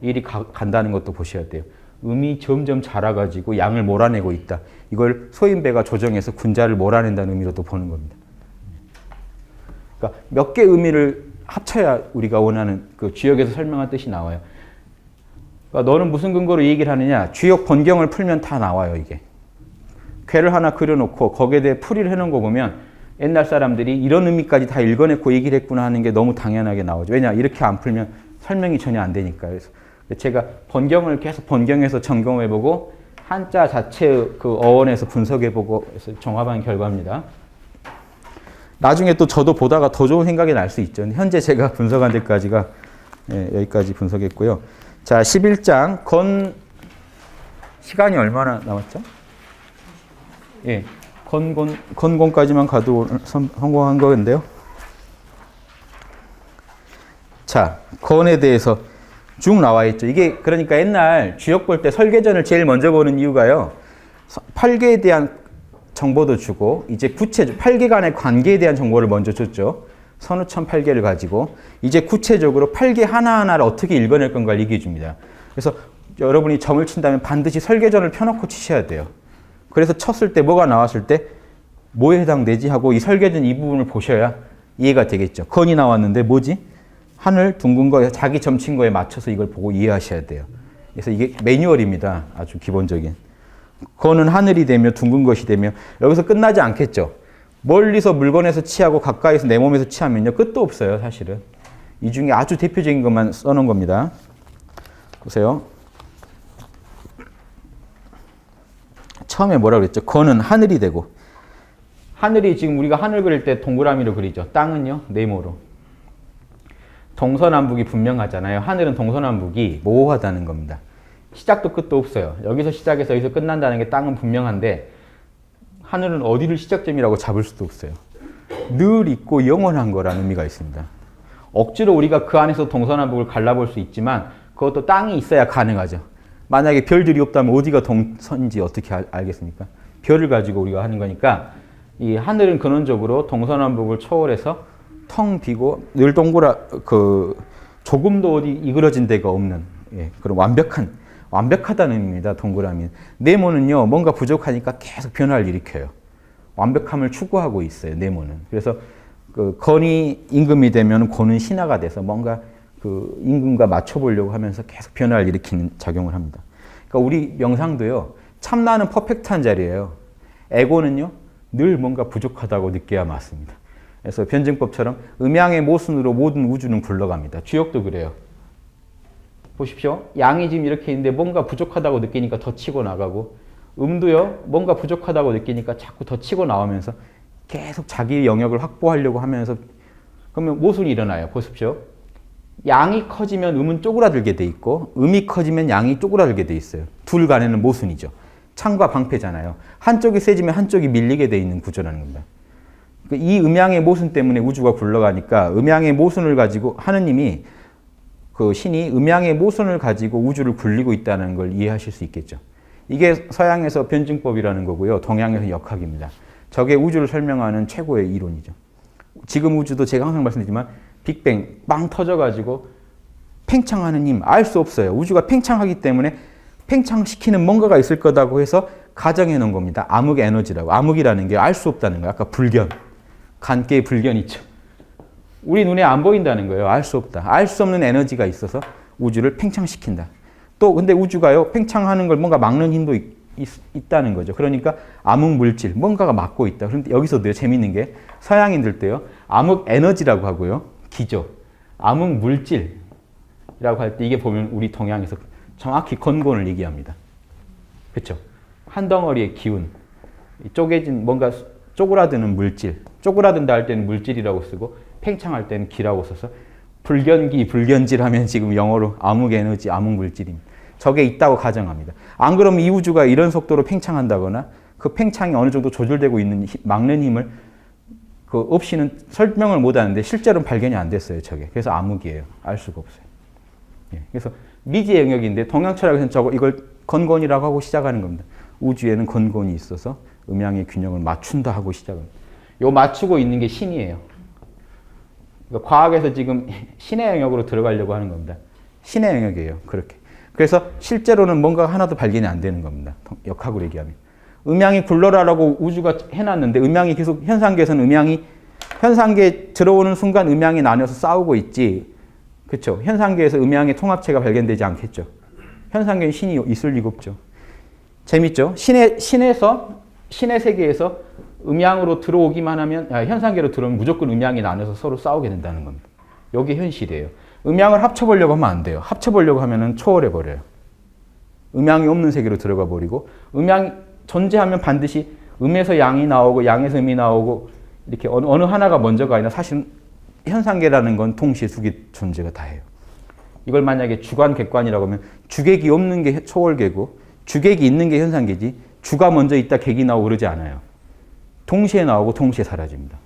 일이 간다는 것도 보셔야 돼요. 음이 점점 자라가지고 양을 몰아내고 있다. 이걸 소인배가 조정해서 군자를 몰아낸다는 의미로도 보는 겁니다. 그러니까 몇 개 의미를 합쳐야 우리가 원하는 그 주역에서 설명한 뜻이 나와요. 그러니까 너는 무슨 근거로 이 얘기를 하느냐? 주역 번경을 풀면 다 나와요, 이게. 괴를 하나 그려놓고 거기에 대해 풀이를 해놓은 거 보면 옛날 사람들이 이런 의미까지 다 읽어내고 얘기를 했구나 하는 게 너무 당연하게 나오죠. 왜냐? 이렇게 안 풀면 설명이 전혀 안 되니까요. 그래서 제가 번경을 계속 번경해서 점검해보고 한자 자체의 그 어원에서 분석해보고 해서 종합한 결과입니다. 나중에 또 저도 보다가 더 좋은 생각이 날 수 있죠. 현재 제가 분석한 데까지가 여기까지 분석했고요. 자, 11장 시간이 얼마나 남았죠? 예, 건곤까지만 가도 성공한 거인데요. 자, 건에 대해서 쭉 나와 있죠. 이게 그러니까 옛날 주역 볼 때 설계전을 제일 먼저 보는 이유가요. 8개에 대한 정보도 주고 이제 구체적 8개 간의 관계에 대한 정보를 먼저 줬죠. 선우천 8개를 가지고 이제 구체적으로 8개 하나하나를 어떻게 읽어낼 건가를 얘기해 줍니다. 그래서 여러분이 점을 친다면 반드시 설계전을 펴놓고 치셔야 돼요. 그래서 쳤을 때 뭐가 나왔을 때 뭐에 해당되지 하고 이 설계전 이 부분을 보셔야 이해가 되겠죠. 건이 나왔는데 뭐지? 하늘 둥근 거에 자기 점친 거에 맞춰서 이걸 보고 이해하셔야 돼요. 그래서 이게 매뉴얼입니다. 아주 기본적인. 건은 하늘이 되며 둥근 것이 되며 여기서 끝나지 않겠죠. 멀리서 물건에서 치하고 가까이서 내 몸에서 치하면요. 끝도 없어요. 사실은. 이 중에 아주 대표적인 것만 써놓은 겁니다. 보세요. 처음에 뭐라고 그랬죠? 건은 하늘이 되고 하늘이 지금 우리가 하늘 그릴 때 동그라미로 그리죠. 땅은요. 네모로. 동서남북이 분명하잖아요. 하늘은 동서남북이 모호하다는 겁니다. 시작도 끝도 없어요. 여기서 시작해서 여기서 끝난다는 게 땅은 분명한데 하늘은 어디를 시작점이라고 잡을 수도 없어요. 늘 있고 영원한 거라는 의미가 있습니다. 억지로 우리가 그 안에서 동서남북을 갈라볼 수 있지만 그것도 땅이 있어야 가능하죠. 만약에 별들이 없다면 어디가 동서인지 어떻게 알겠습니까? 별을 가지고 우리가 하는 거니까 이 하늘은 근원적으로 동서남북을 초월해서 텅 비고 늘 조금도 어디 이그러진 데가 없는 그런 완벽하다는 의미입니다. 동그라미. 네모는요, 뭔가 부족하니까 계속 변화를 일으켜요. 완벽함을 추구하고 있어요, 네모는. 그래서 건이 임금이 되면 고는 신하가 돼서 뭔가 임금과 맞춰보려고 하면서 계속 변화를 일으키는 작용을 합니다. 그러니까 우리 명상도요, 참나는 퍼펙트한 자리예요. 에고는요, 늘 뭔가 부족하다고 느껴야 맞습니다. 그래서 변증법처럼 음양의 모순으로 모든 우주는 굴러갑니다. 주역도 그래요. 보십시오. 양이 지금 이렇게 있는데 뭔가 부족하다고 느끼니까 더 치고 나가고, 음도요, 뭔가 부족하다고 느끼니까 자꾸 더 치고 나오면서 계속 자기 영역을 확보하려고 하면서, 그러면 모순이 일어나요. 보십시오. 양이 커지면 음은 쪼그라들게 돼 있고, 음이 커지면 양이 쪼그라들게 돼 있어요. 둘 간에는 모순이죠. 창과 방패잖아요. 한쪽이 세지면 한쪽이 밀리게 돼 있는 구조라는 겁니다. 이 음양의 모순 때문에 우주가 굴러가니까 음양의 모순을 가지고 하느님이 신이 음양의 모순을 가지고 우주를 굴리고 있다는 걸 이해하실 수 있겠죠. 이게 서양에서 변증법이라는 거고요. 동양에서 역학입니다. 저게 우주를 설명하는 최고의 이론이죠. 지금 우주도 제가 항상 말씀드리지만 빅뱅 빵 터져가지고 팽창하는 힘 알 수 없어요. 우주가 팽창하기 때문에 팽창시키는 뭔가가 있을 거다고 해서 가정해 놓은 겁니다. 암흑 에너지라고. 암흑이라는 게 알 수 없다는 거예요. 아까 불견. 간계의 불견 있죠. 우리 눈에 안 보인다는 거예요. 알 수 없다. 알 수 없는 에너지가 있어서 우주를 팽창시킨다. 또 근데 우주가요, 팽창하는 걸 뭔가 막는 힘도 있다는 거죠. 그러니까 암흑 물질, 뭔가가 막고 있다. 그런데 여기서도요, 재밌는 게 서양인들 때요, 암흑 에너지라고 하고요, 기조, 암흑 물질이라고 할 때 이게 보면 우리 동양에서 정확히 건곤을 얘기합니다. 그렇죠? 한 덩어리의 기운, 쪼개진 뭔가 쪼그라드는 물질, 쪼그라든다 할 때는 물질이라고 쓰고 팽창할 때는 기라고 써서 불견기, 불견질 하면 지금 영어로 암흑 에너지, 암흑 물질입니다. 저게 있다고 가정합니다. 안 그러면 이 우주가 이런 속도로 팽창한다거나 그 팽창이 어느 정도 조절되고 있는 막는 힘을 없이는 설명을 못 하는데 실제로는 발견이 안 됐어요, 저게. 그래서 암흑이에요. 알 수가 없어요. 그래서 미지의 영역인데 동양 철학에서는 이걸 건곤이라고 하고 시작하는 겁니다. 우주에는 건곤이 있어서 음양의 균형을 맞춘다 하고 시작합니다. 요 맞추고 있는 게 신이에요. 그러니까 과학에서 지금 신의 영역으로 들어가려고 하는 겁니다. 신의 영역이에요. 그렇게. 그래서 실제로는 뭔가 하나도 발견이 안 되는 겁니다. 역학으로 얘기하면. 음양이 굴러라라고 우주가 해놨는데 음양이 계속 현상계에서는 현상계에 들어오는 순간 음양이 나뉘어서 싸우고 있지. 그렇죠? 현상계에서 음양의 통합체가 발견되지 않겠죠. 현상계에 신이 있을 리가 없죠. 재밌죠? 신의 세계에서 음양으로 들어오기만 하면, 현상계로 들어오면 무조건 음양이 나눠서 서로 싸우게 된다는 겁니다. 이게 현실이에요. 음양을 합쳐보려고 하면 안 돼요. 합쳐보려고 하면 초월해버려요. 음양이 없는 세계로 들어가 버리고, 음양이 존재하면 반드시 음에서 양이 나오고, 양에서 음이 나오고, 이렇게 어느 하나가 먼저가 아니라 사실은 현상계라는 건 동시에 두 개 존재가 다예요. 이걸 만약에 주관, 객관이라고 하면 주객이 없는 게 초월계고, 주객이 있는 게 현상계지, 주가 먼저 있다 객이 나오고 그러지 않아요. 동시에 나오고 동시에 사라집니다.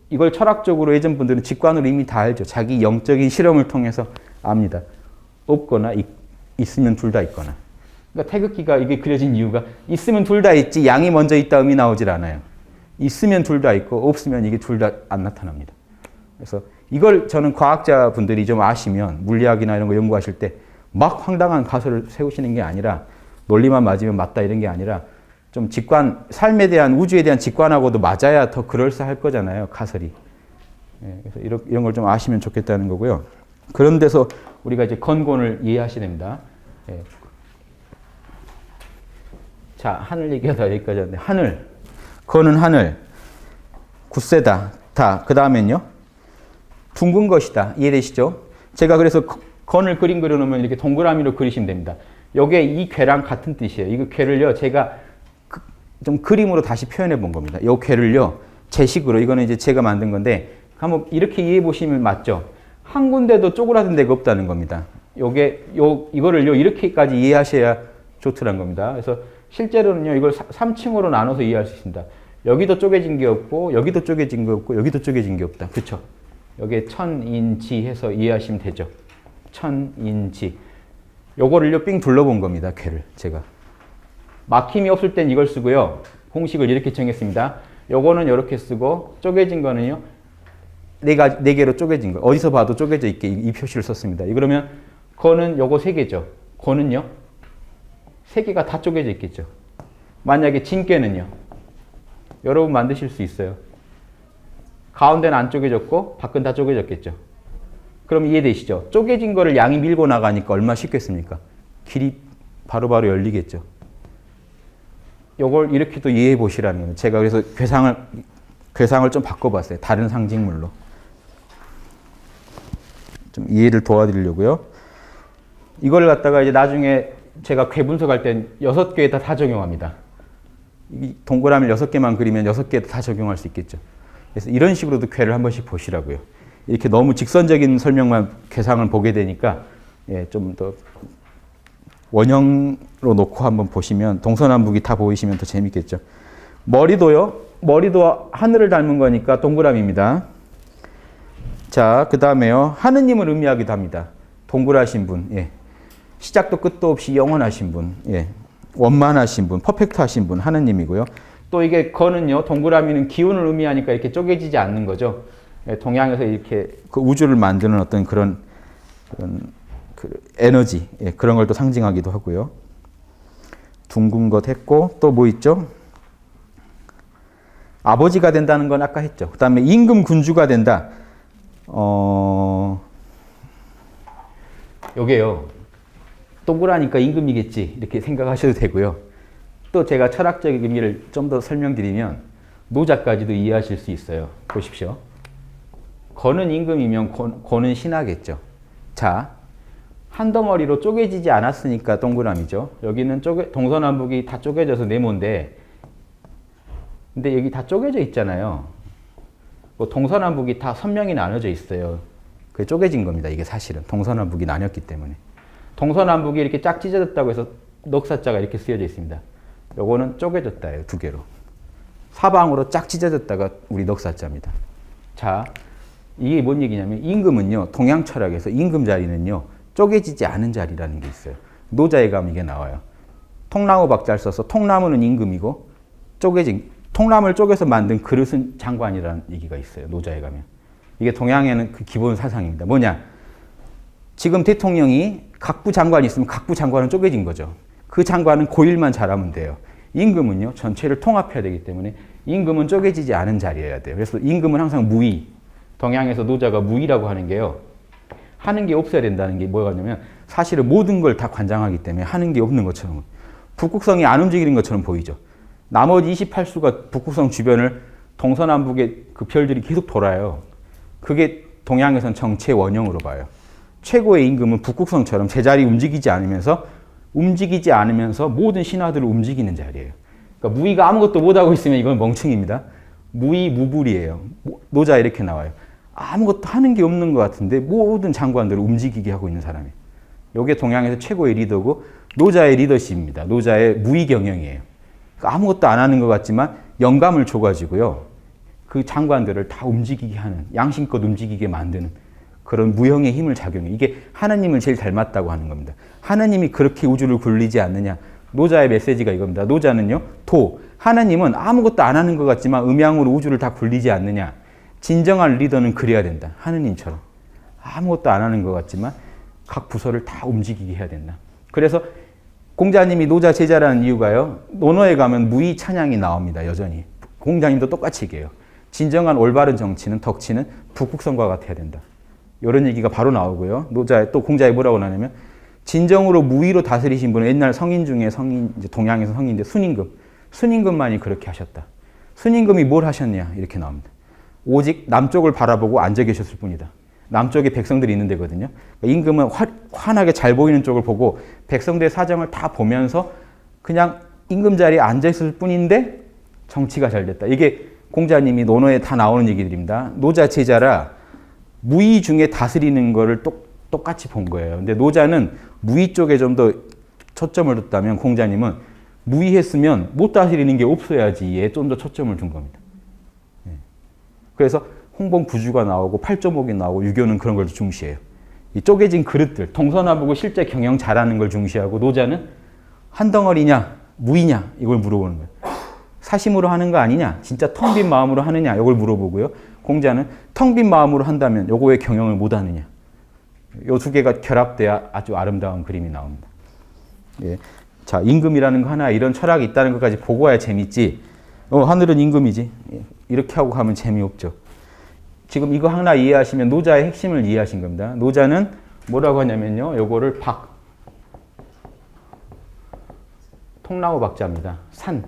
이걸 철학적으로 예전 분들은 직관으로 이미 다 알죠. 자기 영적인 실험을 통해서 압니다. 없거나 있으면 둘 다 있거나. 그러니까 태극기가 이게 그려진 이유가 있으면 둘 다 있지 양이 먼저 있다 음이 나오질 않아요. 있으면 둘 다 있고 없으면 이게 둘 다 안 나타납니다. 그래서 이걸 저는 과학자분들이 좀 아시면 물리학이나 이런 거 연구하실 때 막 황당한 가설을 세우시는 게 아니라 논리만 맞으면 맞다 이런 게 아니라 좀 직관, 삶에 대한 우주에 대한 직관하고도 맞아야 더 그럴싸할 거잖아요, 가설이. 그래서 이런 걸 좀 아시면 좋겠다는 거고요. 그런 데서 우리가 이제 건곤을 이해하셔야 됩니다. 자, 하늘 얘기가 여기까지 왔는데 하늘, 건은 하늘, 굳세다, 다. 그 다음엔요, 둥근 것이다. 이해되시죠? 제가 그래서 건을 그림 그려놓으면 이렇게 동그라미로 그리시면 됩니다. 요게 이 괴랑 같은 뜻이에요. 이거 괴를요, 제가 좀 그림으로 다시 표현해 본 겁니다. 요 괴를요, 제 식으로, 이거는 이제 제가 만든 건데, 한번 이렇게 이해해 보시면 맞죠? 한 군데도 쪼그라든 데가 없다는 겁니다. 이거를요, 이렇게까지 이해하셔야 좋더란 겁니다. 그래서 실제로는요, 이걸 3층으로 나눠서 이해할 수 있습니다. 여기도 쪼개진 게 없고, 여기도 쪼개진 게 없고, 여기도 쪼개진 게 없다. 그쵸? 여기에 천인지 해서 이해하시면 되죠. 천인지. 요거를요, 삥 둘러본 겁니다. 궤를. 제가. 막힘이 없을 땐 이걸 쓰고요. 공식을 이렇게 정했습니다. 요거는 이렇게 쓰고, 쪼개진 거는요, 네 개로 쪼개진 거. 어디서 봐도 쪼개져 있게 이 표시를 썼습니다. 그러면 거는 요거 세 개죠. 거는요, 세 개가 다 쪼개져 있겠죠. 만약에 진꾀는요, 여러분 만드실 수 있어요. 가운데는 안 쪼개졌고 밖은 다 쪼개졌겠죠. 그럼 이해되시죠? 쪼개진 거를 양이 밀고 나가니까 얼마나 쉽겠습니까? 길이 바로바로 열리겠죠. 요걸 이렇게도 이해해 보시라는 거예요. 제가 그래서 괴상을 좀 바꿔봤어요. 다른 상징물로. 좀 이해를 도와드리려고요. 이걸 갖다가 이제 나중에 제가 궤 분석할 땐 6개에다 다 적용합니다. 이 동그라미를 6개만 그리면 6개에다 다 적용할 수 있겠죠. 그래서 이런 식으로도 궤를 한 번씩 보시라고요. 이렇게 너무 직선적인 설명만 괴상을 보게 되니까 좀 더 원형으로 놓고 한번 보시면 동서남북이 다 보이시면 더 재밌겠죠. 머리도요. 머리도 하늘을 닮은 거니까 동그라미입니다. 자, 그 다음에요. 하느님을 의미하기도 합니다. 동그라신 분. 시작도 끝도 없이 영원하신 분. 원만하신 분. 퍼펙트하신 분. 하느님이고요. 또 이게 거는요. 동그라미는 기운을 의미하니까 이렇게 쪼개지지 않는 거죠. 동양에서 이렇게 그 우주를 만드는 어떤 그런 그 에너지, 그런 걸 또 상징하기도 하고요. 둥근 것 했고, 또 뭐 있죠? 아버지가 된다는 건 아까 했죠. 그 다음에 임금 군주가 된다. 요게요. 동그라니까 임금이겠지. 이렇게 생각하셔도 되고요. 또 제가 철학적인 의미를 좀 더 설명드리면 노자까지도 이해하실 수 있어요. 보십시오. 거는 임금이면 고는 신하겠죠. 자, 한 덩어리로 쪼개지지 않았으니까 동그라미죠. 여기는 동서남북이 다 쪼개져서 네모인데, 근데 여기 다 쪼개져 있잖아요. 동서남북이 다 선명히 나눠져 있어요. 그게 쪼개진 겁니다. 이게 사실은 동서남북이 나뉘었기 때문에. 동서남북이 이렇게 쫙 찢어졌다고 해서 넉사자가 이렇게 쓰여져 있습니다. 요거는 쪼개졌다예요. 두 개로. 사방으로 쫙 찢어졌다가 우리 넉사자입니다. 자, 이게 뭔 얘기냐면 임금은요. 동양 철학에서 임금 자리는요. 쪼개지지 않은 자리라는 게 있어요. 노자에 가면 이게 나와요. 통나무 박자를 써서 통나무는 임금이고 통나무를 쪼개서 만든 그릇은 장관이라는 얘기가 있어요. 노자에 가면. 이게 동양에는 그 기본 사상입니다. 뭐냐? 지금 대통령이 각부 장관이 있으면 각부 장관은 쪼개진 거죠. 그 장관은 고일만 잘하면 돼요. 임금은요. 전체를 통합해야 되기 때문에 임금은 쪼개지지 않은 자리여야 돼요. 그래서 임금은 항상 무의. 동양에서 노자가 무의라고 하는 게요. 하는 게 없어야 된다는 게 뭐냐면 사실은 모든 걸 다 관장하기 때문에 하는 게 없는 것처럼 북극성이 안 움직이는 것처럼 보이죠. 나머지 28수가 북극성 주변을 동서남북의 그 별들이 계속 돌아요. 그게 동양에선 정체 원형으로 봐요. 최고의 임금은 북극성처럼 제자리 움직이지 않으면서 모든 신하들을 움직이는 자리예요. 그러니까 무의가 아무것도 못하고 있으면 이건 멍청입니다. 무의 무불이에요. 노자 이렇게 나와요. 아무것도 하는 게 없는 것 같은데 모든 장관들을 움직이게 하고 있는 사람이에요. 이게 동양에서 최고의 리더고 노자의 리더십입니다. 노자의 무의 경영이에요. 그러니까 아무것도 안 하는 것 같지만 영감을 줘가지고요. 그 장관들을 다 움직이게 하는, 양심껏 움직이게 만드는 그런 무형의 힘을 작용해요. 이게 하느님을 제일 닮았다고 하는 겁니다. 하느님이 그렇게 우주를 굴리지 않느냐. 노자의 메시지가 이겁니다. 노자는요. 하느님은 아무것도 안 하는 것 같지만 음양으로 우주를 다 굴리지 않느냐. 진정한 리더는 그래야 된다. 하느님처럼. 아무것도 안 하는 것 같지만 각 부서를 다 움직이게 해야 된다. 그래서 공자님이 노자 제자라는 이유가요. 논어에 가면 무의 찬양이 나옵니다. 여전히. 공자님도 똑같이 얘기해요. 진정한 올바른 정치는 덕치는 북극성과 같아야 된다. 이런 얘기가 바로 나오고요. 또 공자에 뭐라고 나냐면 진정으로 무의로 다스리신 분은 옛날 성인 중에 이제 동양에서 성인인데 순임금만이 그렇게 하셨다. 순임금이 뭘 하셨냐 이렇게 나옵니다. 오직 남쪽을 바라보고 앉아 계셨을 뿐이다. 남쪽에 백성들이 있는 데거든요. 임금은 환하게 잘 보이는 쪽을 보고 백성들의 사정을 다 보면서 그냥 임금 자리에 앉아 있을 뿐인데 정치가 잘 됐다. 이게 공자님이 논어에 다 나오는 얘기들입니다. 노자 제자라 무의 중에 다스리는 거를 똑같이 본 거예요. 근데 노자는 무의 쪽에 좀 더 초점을 뒀다면 공자님은 무의했으면 못 다스리는 게 없어야지에 좀 더 초점을 둔 겁니다. 그래서 홍범부주가 나오고 팔조목이 나오고 유교는 그런 걸 중시해요. 이 쪼개진 그릇들, 동서남북을 실제 경영 잘하는 걸 중시하고 노자는 한 덩어리냐 무의냐 이걸 물어보는 거예요. 사심으로 하는 거 아니냐 진짜 텅 빈 마음으로 하느냐 이걸 물어보고요. 공자는 텅 빈 마음으로 한다면 요거 왜 경영을 못 하느냐. 요 두 개가 결합돼야 아주 아름다운 그림이 나옵니다. 예. 자, 임금이라는 거 하나 이런 철학이 있다는 것까지 보고 와야 재밌지. 하늘은 임금이지. 이렇게 하고 가면 재미없죠. 지금 이거 하나 이해하시면 노자의 핵심을 이해하신 겁니다. 노자는 뭐라고 하냐면요. 요거를 통나무 박자입니다. 산.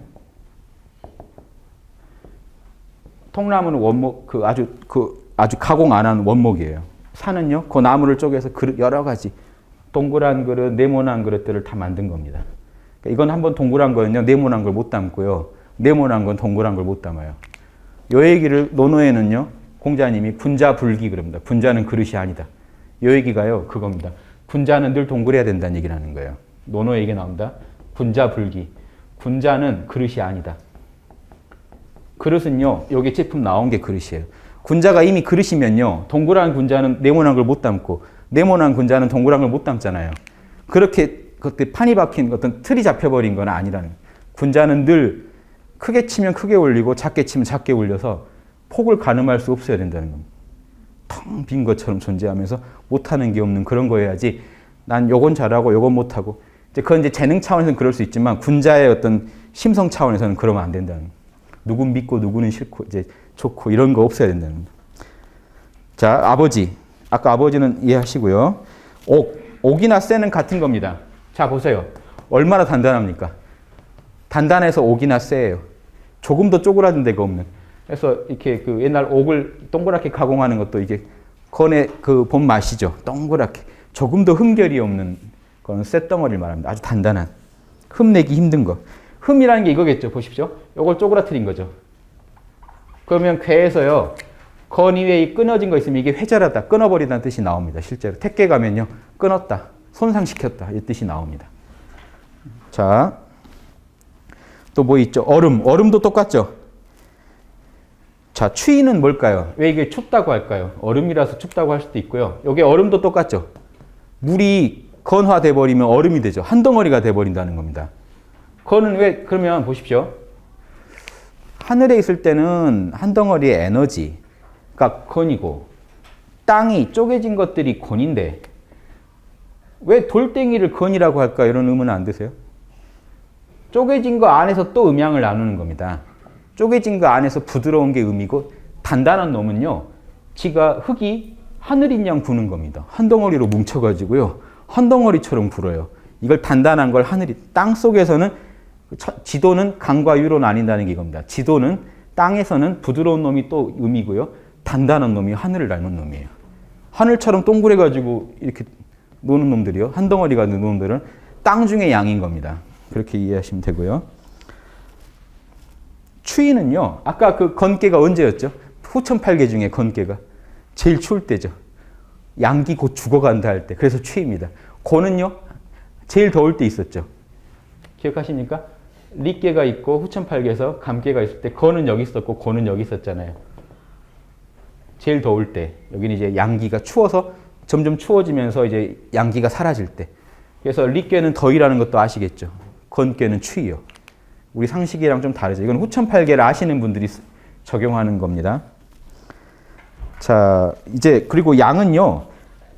통나무는 원목, 아주 가공 안 한 원목이에요. 산은요, 그 나무를 쪼개서 그릇, 여러 가지 동그란 그릇, 네모난 그릇들을 다 만든 겁니다. 이건 한번 동그란 거는요, 네모난 걸 못 담고요. 네모난 건 동그란 걸 못 담아요. 요 얘기를 논어에는요, 공자님이 군자불기 그럽니다. 군자는 그릇이 아니다. 요 얘기가요, 그겁니다. 군자는 늘 동그래야 된다는 얘기를 하는 거예요. 논어 얘기 나온다. 군자불기. 군자는 그릇이 아니다. 그릇은요, 여기 제품 나온 게 그릇이에요. 군자가 이미 그릇이면요, 동그란 군자는 네모난 걸 못 담고, 네모난 군자는 동그란 걸 못 담잖아요. 그렇게 그때 판이 박힌 어떤 틀이 잡혀버린 건 아니라는 거예요. 군자는 늘 크게 치면 크게 올리고 작게 치면 작게 올려서 폭을 가늠할 수 없어야 된다는 겁니다. 텅 빈 것처럼 존재하면서 못하는 게 없는 그런 거여야지 난 요건 잘하고 요건 못하고 그건 이제 재능 차원에서는 그럴 수 있지만 군자의 어떤 심성 차원에서는 그러면 안 된다는 거예요. 누군 믿고 누구는 싫고 이제 좋고 이런 거 없어야 된다는 겁니다. 자, 아버지. 아까 아버지는 이해하시고요. 옥이나 쇠는 같은 겁니다. 자, 보세요. 얼마나 단단합니까? 단단해서 옥이나 쇠예요. 조금 더 쪼그라든 데가 없는. 그래서 이렇게 그 옛날 옥을 동그랗게 가공하는 것도 이게 건의 그 본 맛이죠. 동그랗게. 조금 더 흠결이 없는 그런 쇠덩어리를 말합니다. 아주 단단한. 흠내기 힘든 거. 흠이라는 게 이거겠죠. 보십시오. 이걸 쪼그라뜨린 거죠. 그러면 궤에서요. 건 이외에 끊어진 거 있으면 이게 회절하다, 끊어버리다는 뜻이 나옵니다. 실제로. 택계 가면요. 끊었다, 손상시켰다 이 뜻이 나옵니다. 자, 또 뭐 있죠? 얼음도 똑같죠? 자, 추위는 뭘까요? 왜 이게 춥다고 할까요? 얼음이라서 춥다고 할 수도 있고요. 여기 얼음도 똑같죠? 물이 건화돼 버리면 얼음이 되죠. 한 덩어리가 돼 버린다는 겁니다. 건은 왜 그러면 보십시오. 하늘에 있을 때는 한 덩어리의 에너지가 건이고 땅이 쪼개진 것들이 건인데 왜 돌덩이를 건이라고 할까? 이런 의문 안 드세요? 쪼개진 거 안에서 또 음양을 나누는 겁니다. 쪼개진 거 안에서 부드러운 게 음이고 단단한 놈은요. 지가 흙이 하늘인 양 부는 겁니다. 한 덩어리로 뭉쳐가지고요. 한 덩어리처럼 불어요. 이걸 단단한 걸 하늘이, 땅 속에서는 지도는 강과 유로 나뉜다는 게 이겁니다. 지도는 땅에서는 부드러운 놈이 또 음이고요. 단단한 놈이 하늘을 닮은 놈이에요. 하늘처럼 동그래가지고 이렇게 노는 놈들이요. 한 덩어리가 노는 놈들은 땅 중의 양인 겁니다. 그렇게 이해하시면 되고요. 추위는요. 아까 그 건깨가 언제였죠? 후천팔계 중에 건깨가 제일 추울 때죠. 양기 곧 죽어간다 할 때. 그래서 추위입니다. 고는요. 제일 더울 때 있었죠. 기억하십니까? 리깨가 있고 후천팔계에서 감깨가 있을 때 거는 여기 있었고 고는 여기 있었잖아요. 제일 더울 때. 여기는 이제 양기가 추워서 점점 추워지면서 이제 양기가 사라질 때. 그래서 리깨는 더위라는 것도 아시겠죠. 건깨는 추위요. 우리 상식이랑 좀 다르죠. 이건 후천팔계를 아시는 분들이 적용하는 겁니다. 자, 이제 그리고 양은요.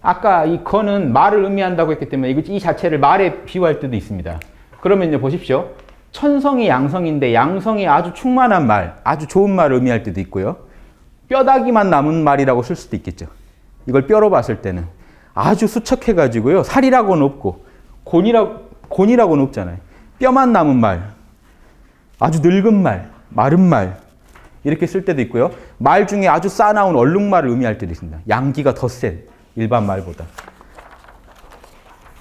아까 이 건은 말을 의미한다고 했기 때문에 이 자체를 말에 비유할 때도 있습니다. 그러면요, 보십시오. 천성이 양성인데 양성이 아주 충만한 말, 아주 좋은 말을 의미할 때도 있고요. 뼈다귀만 남은 말이라고 쓸 수도 있겠죠. 이걸 뼈로 봤을 때는 아주 수척해가지고요. 살이라고는 없고 곤이라고는 없잖아요. 뼈만 남은 말, 아주 늙은 말, 마른 말 이렇게 쓸 때도 있고요. 말 중에 아주 싸나운 얼룩말을 의미할 때도 있습니다. 양기가 더 센 일반 말보다.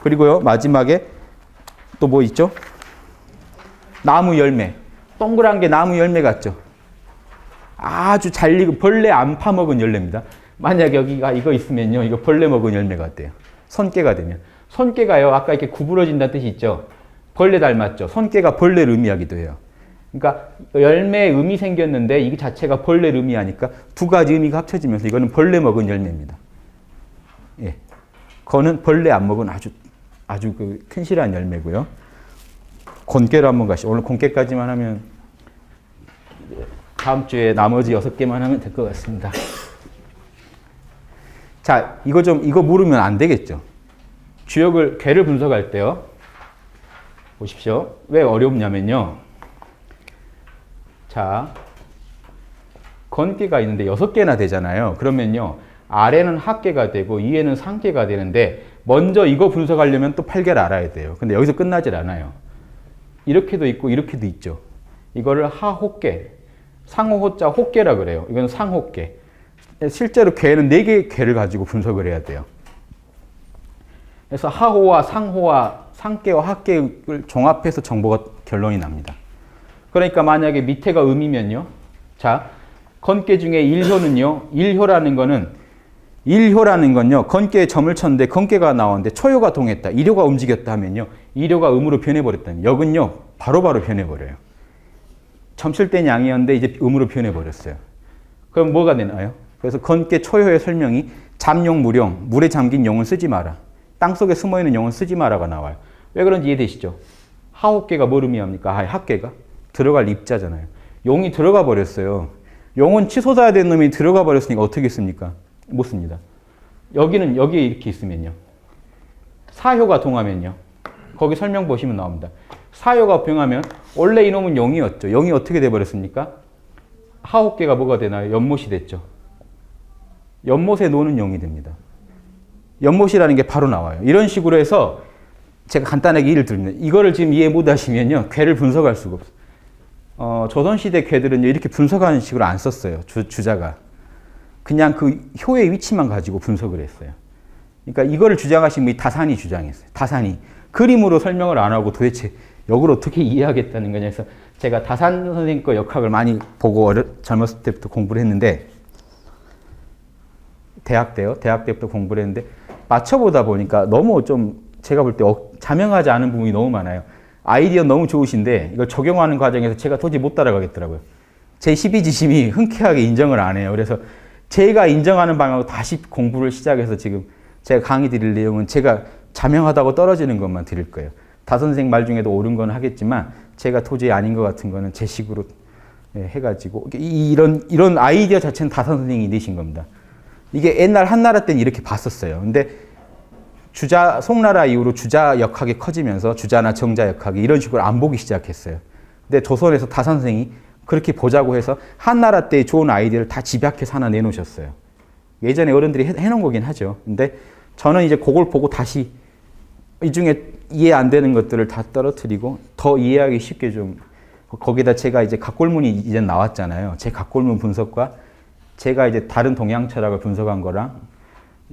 그리고요. 마지막에 또 뭐 있죠? 나무 열매. 동그란 게 나무 열매 같죠? 아주 잘 익은 벌레 안 파먹은 열매입니다. 만약 여기가 이거 있으면요. 이거 벌레 먹은 열매 같대요. 손깨가 되면. 손깨가요, 아까 이렇게 구부러진다는 뜻이 있죠. 벌레 닮았죠. 손깨가 벌레를 의미하기도 해요. 그러니까 열매에 음이 생겼는데 이 자체가 벌레를 의미하니까 두 가지 의미가 합쳐지면서 이거는 벌레 먹은 열매입니다. 예. 그거는 벌레 안 먹은 아주 그 튼실한 열매고요. 곤깨로 한번 가시죠. 오늘 곤깨까지만 하면 다음 주에 나머지 6개만 하면 될 것 같습니다. 자, 이거 물으면 안 되겠죠. 주역을, 괴를 분석할 때요. 보십시오. 왜 어렵냐면요. 자, 건깨가 있는데 6개나 되잖아요. 그러면요. 아래는 하깨가 되고 위에는 상깨가 되는데 먼저 이거 분석하려면 또 8개를 알아야 돼요. 근데 여기서 끝나질 않아요. 이렇게도 있고 이렇게도 있죠. 이거를 하호깨, 상호호자 호깨라 그래요. 이건 상호깨. 실제로 괴는 4개의 괴를 가지고 분석을 해야 돼요. 그래서 하호와 상호와 상깨와 하깨를 종합해서 정보가 결론이 납니다. 그러니까 만약에 밑에가 음이면요. 자, 건깨 중에 일효는요. 일효라는 건요. 건깨에 점을 쳤는데 건깨가 나오는데 초효가 동했다. 일효가 움직였다 하면요. 일효가 음으로 변해버렸다면 역은요. 바로바로 변해버려요. 점칠 땐 양이었는데 이제 음으로 변해버렸어요. 그럼 뭐가 되나요? 그래서 건깨 초효의 설명이 잠용 무령, 물에 잠긴 용은 쓰지 마라. 땅속에 숨어있는 용은 쓰지 마라가 나와요. 왜 그런지 이해되시죠? 하호깨가 뭘 의미합니까? 학깨가? 들어갈 입자잖아요. 용이 들어가 버렸어요. 용은 치솟아야 되는 놈이 들어가 버렸으니까 어떻게 씁니까? 못 씁니다. 여기에 이렇게 있으면요. 사효가 동하면요. 거기 설명 보시면 나옵니다. 사효가 병하면 원래 이놈은 용이었죠. 용이 어떻게 돼버렸습니까? 하호깨가 뭐가 되나요? 연못이 됐죠. 연못에 노는 용이 됩니다. 연못이라는 게 바로 나와요. 이런 식으로 해서 제가 간단하게 예를 들면 이거를 지금 이해 못 하시면요. 괴를 분석할 수가 없어요. 조선시대 괴들은요. 이렇게 분석하는 식으로 안 썼어요. 주자가. 그냥 그 효의 위치만 가지고 분석을 했어요. 그러니까 이거를 주장하신 분이 다산이 주장했어요. 다산이. 그림으로 설명을 안 하고 도대체 이걸 어떻게 이해하겠다는 거냐 해서 제가 다산 선생님 거 역학을 많이 보고 젊었을 때부터 공부를 했는데 대학 때부터 공부를 했는데 맞춰보다 보니까 너무 좀 제가 볼 때 자명하지 않은 부분이 너무 많아요. 아이디어 너무 좋으신데 이걸 적용하는 과정에서 제가 도저히 못 따라가겠더라고요. 제 12지심이 흔쾌하게 인정을 안 해요. 그래서 제가 인정하는 방향으로 다시 공부를 시작해서 지금 제가 강의 드릴 내용은 제가 자명하다고 떨어지는 것만 드릴 거예요. 다 선생 말 중에도 옳은 건 하겠지만 제가 도저히 아닌 것 같은 거는 제 식으로 해가지고 이런 아이디어 자체는 다 선생님이 내신 겁니다. 이게 옛날 한나라 때는 이렇게 봤었어요. 근데 송나라 이후로 주자 역학이 커지면서 주자나 정자 역학이 이런 식으로 안 보기 시작했어요. 근데 조선에서 다산 선생이 그렇게 보자고 해서 한나라 때의 좋은 아이디어를 다 집약해서 하나 내놓으셨어요. 예전에 어른들이 해놓은 거긴 하죠. 근데 저는 이제 그걸 보고 다시 이 중에 이해 안 되는 것들을 다 떨어뜨리고 더 이해하기 쉽게 좀 거기다 제가 이제 각골문이 이제 나왔잖아요. 제 각골문 분석과 제가 이제 다른 동양 철학을 분석한 거랑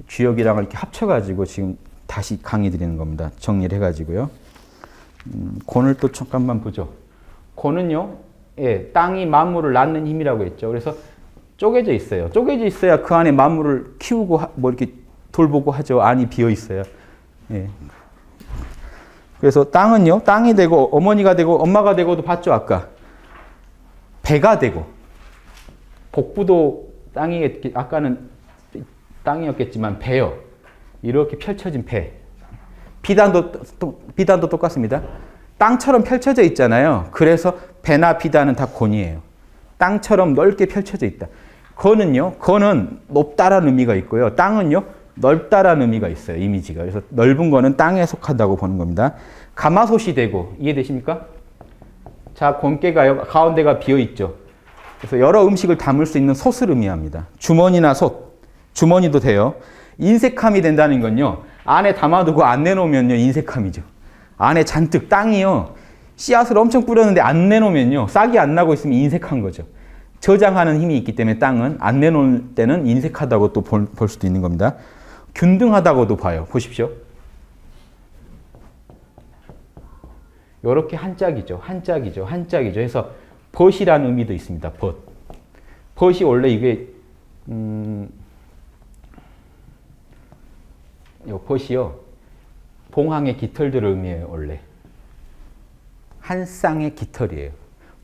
주역이랑 이렇게 합쳐가지고 지금 다시 강의 드리는 겁니다. 정리를 해가지고요. 곤을 또 잠깐만 보죠. 곤은요, 땅이 만물을 낳는 힘이라고 했죠. 그래서 쪼개져 있어요. 쪼개져 있어야 그 안에 만물을 키우고 뭐 이렇게 돌보고 하죠. 안이 비어 있어요. 예. 그래서 땅은요, 땅이 되고 어머니가 되고 엄마가 되고도 봤죠, 아까. 배가 되고 복부도 땅이 아까는 땅이었겠지만 배요. 이렇게 펼쳐진 배. 비단도 똑같습니다. 땅처럼 펼쳐져 있잖아요. 그래서 배나 비단은 다 곤이에요. 땅처럼 넓게 펼쳐져 있다. 건은 높다라는 의미가 있고요. 땅은요, 넓다라는 의미가 있어요. 이미지가. 그래서 넓은 거는 땅에 속한다고 보는 겁니다. 가마솥이 되고, 이해되십니까? 자, 곤깨가 가운데가 비어 있죠. 그래서 여러 음식을 담을 수 있는 솥을 의미합니다. 주머니나 솥, 주머니도 돼요. 인색함이 된다는 건요, 안에 담아두고 안 내놓으면요, 인색함이죠. 안에 잔뜩 땅이요, 씨앗을 엄청 뿌렸는데 안 내놓으면요, 싹이 안 나고 있으면 인색한 거죠. 저장하는 힘이 있기 때문에 땅은 안 내놓을 때는 인색하다고 또 볼 수도 있는 겁니다. 균등하다고도 봐요. 보십시오. 이렇게 한짝이죠. 해서 벗이라는 의미도 있습니다. 벗이 원래 이게 요 벗이요. 봉황의 깃털들을 의미해요, 원래. 한 쌍의 깃털이에요.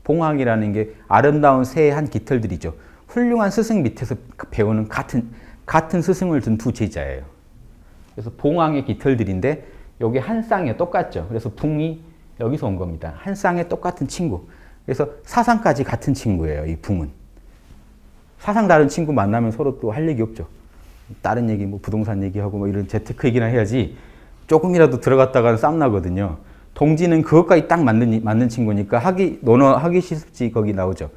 봉황이라는 게 아름다운 새의 한 깃털들이죠. 훌륭한 스승 밑에서 배우는 같은 스승을 둔 두 제자예요. 그래서 봉황의 깃털들인데 여기 한 쌍이에요. 똑같죠. 그래서 붕이 여기서 온 겁니다. 한 쌍의 똑같은 친구. 그래서 사상까지 같은 친구예요. 이 붕은. 사상 다른 친구 만나면 서로 또 할 얘기 없죠. 다른 얘기, 뭐 부동산 얘기하고 뭐 이런 재테크 얘기나 해야지 조금이라도 들어갔다가는 싸움 나거든요. 동지는 그것까지 딱 맞는 친구니까 너너 하기 싫지 거기 나오죠.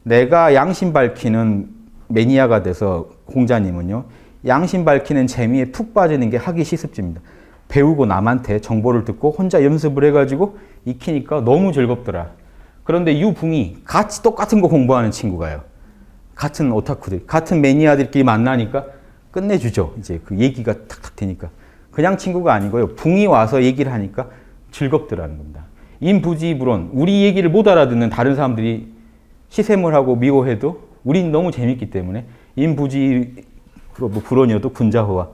내가 양심 밝히는 매니아가 돼서 공자님은요. 양심 밝히는 재미에 푹 빠지는 게 하기 시습지입니다. 배우고 남한테 정보를 듣고 혼자 연습을 해가지고 익히니까 너무 즐겁더라. 그런데 유붕이 같이 똑같은 거 공부하는 친구가요. 같은 오타쿠들, 같은 매니아들끼리 만나니까 끝내주죠. 이제 그 얘기가 탁탁 되니까. 그냥 친구가 아니고요. 붕이 와서 얘기를 하니까 즐겁더라는 겁니다. 인부지불언, 우리 얘기를 못 알아듣는 다른 사람들이 시샘을 미워해도 우린 너무 재밌기 때문에 인부지불언이어도 군자호와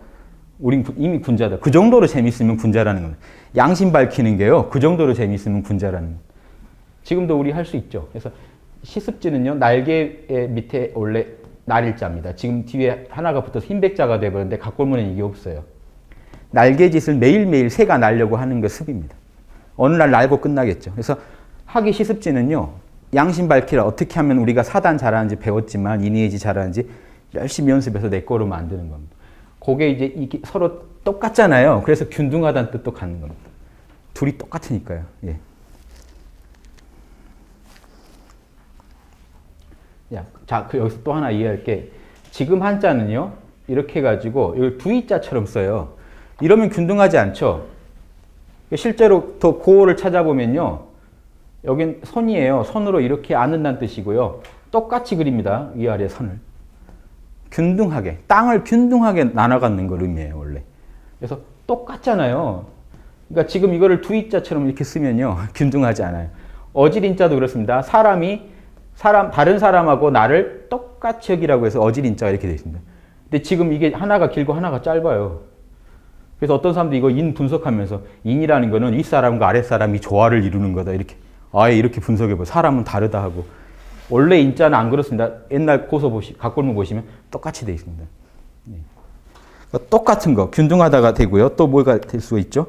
우린 이미 군자다. 그 정도로 재밌으면 군자라는 겁니다. 양심 밝히는 게요. 그 정도로 재밌으면 군자라는 겁니다. 지금도 우리 할 수 있죠. 그래서 시습지는요. 날개 밑에 원래 날일자입니다. 지금 뒤에 하나가 붙어서 흰백자가 되버렸는데 각골문에는 이게 없어요. 날개짓을 매일매일 새가 날려고 하는 게 습입니다. 어느 날 날고 끝나겠죠. 그래서 하기 시습지는요. 양심 밝히라. 어떻게 하면 우리가 사단 잘하는지 배웠지만 이니에지 잘하는지 열심히 연습해서 내 거로 만드는 겁니다. 그게 이제 이게 서로 똑같잖아요. 그래서 균등하다는 뜻도 갖는 겁니다. 둘이 똑같으니까요. 예. 자, 여기서 또 하나 이해할 게 지금 한자는요. 이렇게 해가지고 이걸 V자처럼 써요. 이러면 균등하지 않죠. 실제로 더 고어를 찾아보면요. 여긴 선이에요. 선으로 이렇게 안는다는 뜻이고요. 똑같이 그립니다. 위아래 선을. 균등하게. 땅을 균등하게 나눠 갖는 걸 의미해요. 원래. 그래서 똑같잖아요. 그러니까 지금 이거를 두이자처럼 이렇게 쓰면요. 균등하지 않아요. 어질인자도 그렇습니다. 다른 사람하고 나를 똑같이 여기라고 해서 어질인자가 이렇게 되어 있습니다. 근데 지금 이게 하나가 길고 하나가 짧아요. 그래서 어떤 사람들이 이거 인 분석하면서 인이라는 거는 윗사람과 아랫사람이 조화를 이루는 거다. 이렇게 아예 이렇게 분석해봐요. 사람은 다르다 하고. 원래 인자는 안 그렇습니다. 옛날 각골문 보시면 똑같이 되어 있습니다. 그러니까 똑같은 거, 균등하다가 되고요. 또 뭐가 될 수가 있죠?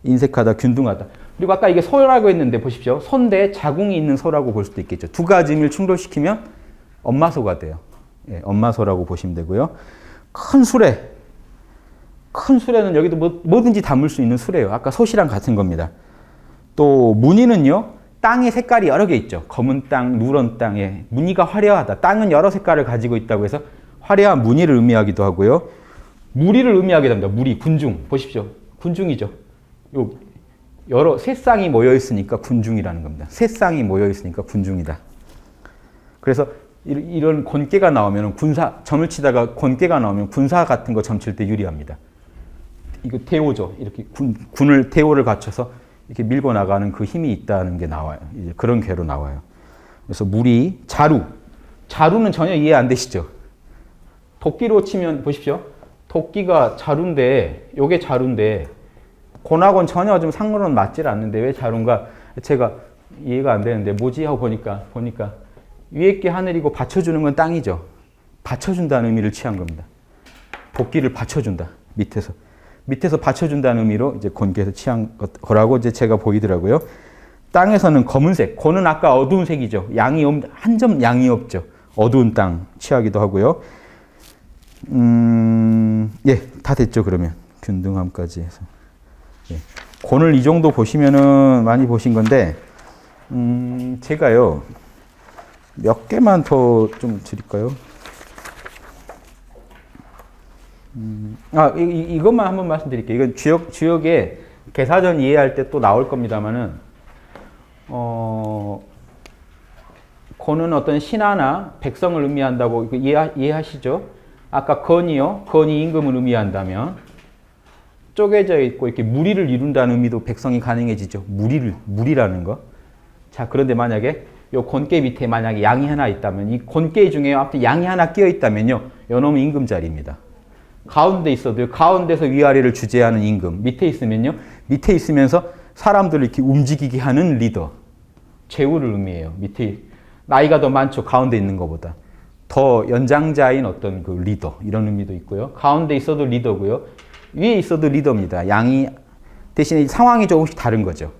인색하다, 균등하다. 그리고 아까 이게 소라고 했는데 보십시오. 소인데 자궁이 있는 소라고 볼 수도 있겠죠. 두 가지 의미를 충돌시키면 엄마소가 돼요. 예, 엄마소라고 보시면 되고요. 큰 수레는 여기도 뭐든지 담을 수 있는 수레예요. 아까 솥이랑 같은 겁니다. 또 무늬는요. 땅의 색깔이 여러 개 있죠. 검은 땅, 누런 땅에 무늬가 화려하다. 땅은 여러 색깔을 가지고 있다고 해서 화려한 무늬를 의미하기도 하고요. 무리를 의미하게 됩니다. 무리, 군중. 보십시오. 군중이죠. 여러 새쌍이 모여 있으니까 군중이라는 겁니다. 새쌍이 모여 있으니까 군중이다. 그래서 이런 권계가 나오면 점을 치다가 권계가 나오면 군사 같은 거 점칠 때 유리합니다. 이거 태오죠. 이렇게 군을 태오를 갖춰서 이렇게 밀고 나가는 그 힘이 있다는 게 나와요. 이제 그런 괴로 나와요. 그래서 무리, 자루는 전혀 이해 안 되시죠? 도끼로 치면 보십시오. 도끼가 자루인데, 요게 자루인데, 곤하고는 전혀 좀 상관은 맞질 않는데 왜 자루인가? 제가 이해가 안 되는데 뭐지? 하고 보니까 위에 게 하늘이고 받쳐주는 건 땅이죠. 받쳐준다는 의미를 취한 겁니다. 도끼를 받쳐준다. 밑에서 받쳐준다는 의미로 이제 권계에서 취한 거라고 이제 제가 보이더라고요. 땅에서는 검은색, 고는 아까 어두운 색이죠. 한 점 양이 없죠. 어두운 땅 취하기도 하고요. 예, 다 됐죠. 그러면 균등함까지 해서. 예. 곤을 이 정도 보시면은 많이 보신 건데, 제가요, 몇 개만 더 좀 드릴까요? 이것만 한번 말씀드릴게요. 이건 주역에 개사전 이해할 때 또 나올 겁니다만은, 곤은 어떤 신하나 백성을 의미한다고 이해하시죠? 아까 건이 임금을 의미한다면, 쪼개져 있고 이렇게 무리를 이룬다는 의미도 백성이 가능해지죠. 무리라는 거. 자, 그런데 만약에 요 곤깨 밑에 만약에 양이 하나 있다면 이 곤깨 중에 앞에 양이 하나 끼어 있다면요. 요놈은 임금 자리입니다. 가운데 있어도요. 가운데서 위아래를 주재하는 임금. 밑에 있으면요. 밑에 있으면서 사람들을 이렇게 움직이게 하는 리더. 제후를 의미해요. 밑에 나이가 더 많죠. 가운데 있는 것보다. 더 연장자인 어떤 그 리더. 이런 의미도 있고요. 가운데 있어도 리더고요. 위에 있어도 리더입니다. 양이 대신에 상황이 조금씩 다른 거죠.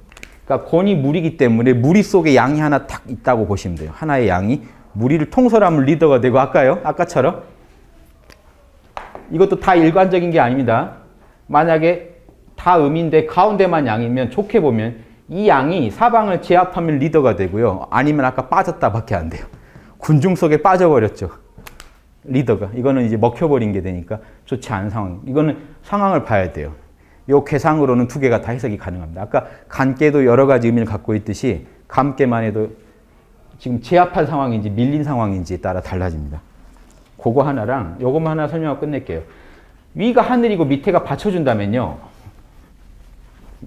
그러니까 곤이 물이기 때문에 무리 속에 양이 하나 딱 있다고 보시면 돼요. 하나의 양이 무리를 통솔하면 리더가 되고 아까처럼 이것도 다 일관적인 게 아닙니다. 만약에 다 음인데 가운데만 양이면 좋게 보면 이 양이 사방을 제압하면 리더가 되고요. 아니면 아까 빠졌다 밖에 안 돼요. 군중 속에 빠져버렸죠. 리더가. 이거는 이제 먹혀버린 게 되니까 좋지 않은 상황. 이거는 상황을 봐야 돼요. 요 괴상으로는 두 개가 다 해석이 가능합니다. 아까 간깨도 여러 가지 의미를 갖고 있듯이 감깨만 해도 지금 제압한 상황인지 밀린 상황인지에 따라 달라집니다. 그거 하나랑 요것만 하나 설명하고 끝낼게요. 위가 하늘이고 밑에가 받쳐준다면요.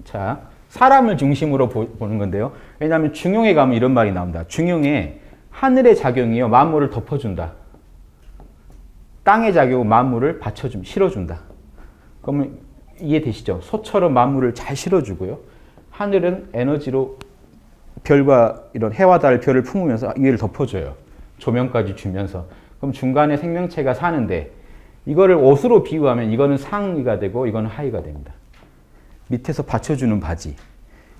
자, 사람을 중심으로 보는 건데요. 왜냐하면 중용에 가면 이런 말이 나옵니다. 중용에 하늘의 작용이요. 만물을 덮어준다. 땅의 작용은 만물을 받쳐줌, 실어준다. 그러면 이해되시죠? 소처럼 만물을 잘 실어주고요. 하늘은 에너지로 별과 이런 해와 달, 별을 품으면서 위를 덮어줘요. 조명까지 주면서. 그럼 중간에 생명체가 사는데 이거를 옷으로 비유하면 이거는 상위가 되고 이거는 하위가 됩니다. 밑에서 받쳐주는 바지,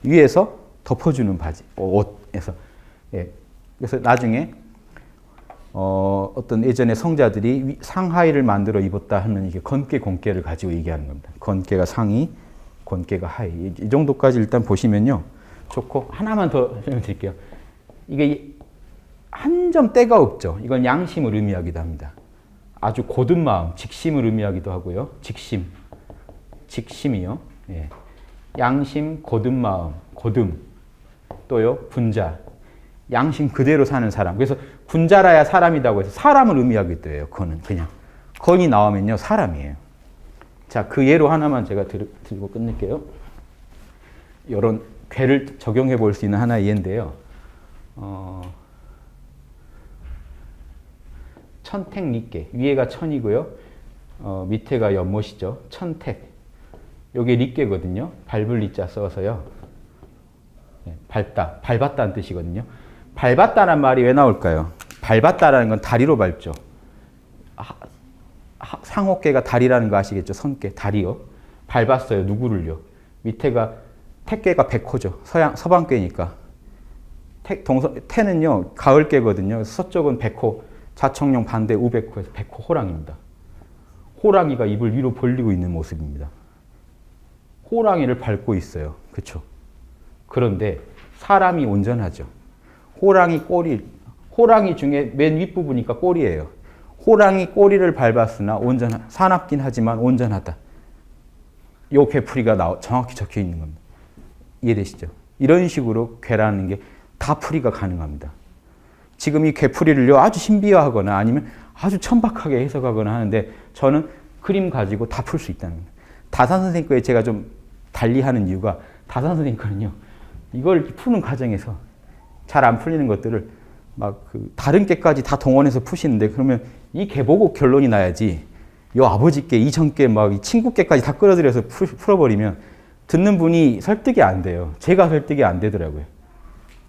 위에서 덮어주는 바지, 옷에서. 예. 그래서 나중에 어떤 예전에 성자들이 상하의를 만들어 입었다 하면 이게 건깨, 곤깨를 가지고 얘기하는 겁니다. 건깨가 상의, 곤깨가 하의. 이 정도까지 일단 보시면요. 좋고, 하나만 더 설명드릴게요. 이게 한 점 때가 없죠. 이건 양심을 의미하기도 합니다. 아주 고든 마음, 직심을 의미하기도 하고요. 직심이요. 예. 양심, 고든 마음, 고듬, 또요, 분자. 양심 그대로 사는 사람. 그래서 군자라야 사람이라고 해서 사람을 의미하기도 해요. 그거는 그냥. 건이 나오면요, 사람이에요. 자, 그 예로 하나만 제가 들고 끝낼게요. 이런 괴를 적용해 볼 수 있는 하나의 예인데요. 천택 리께. 위에가 천이고요. 밑에가 연못이죠. 천택. 요게 리께거든요. 밟을 리자 써서요. 네, 밟다. 밟았다는 뜻이거든요. 밟았다는 말이 왜 나올까요? 밟았다라는 건 다리로 밟죠. 상호께가 다리라는 거 아시겠죠? 선께, 다리요. 밟았어요. 누구를요? 밑에가 택께가 백호죠. 서방께니까. 태는요, 가을께거든요. 서쪽은 백호, 자청용 반대 우백호에서 백호 호랑입니다. 호랑이가 입을 위로 벌리고 있는 모습입니다. 호랑이를 밟고 있어요. 그렇죠? 그런데 사람이 온전하죠. 호랑이 중에 맨 윗부분이니까 꼬리예요. 호랑이 꼬리를 밟았으나 사납긴 하지만 온전하다. 요 괴풀이가 정확히 적혀 있는 겁니다. 이해되시죠? 이런 식으로 괴라는 게 다 풀이가 가능합니다. 지금 이 괴풀이를요, 아주 신비화하거나 아니면 아주 천박하게 해석하거나 하는데 저는 그림 가지고 다 풀 수 있다는 거예요. 다산 선생님 거에 제가 좀 달리 하는 이유가 다산 선생님 거는요, 이걸 푸는 과정에서 잘 안 풀리는 것들을 막 다른 께까지 다 동원해서 푸시는데 그러면 이 께 보고 결론이 나야지 요 아버지 께, 이전 께, 막 이 친구 께까지 다 끌어들여서 풀어버리면 듣는 분이 설득이 안 돼요. 제가 설득이 안 되더라고요.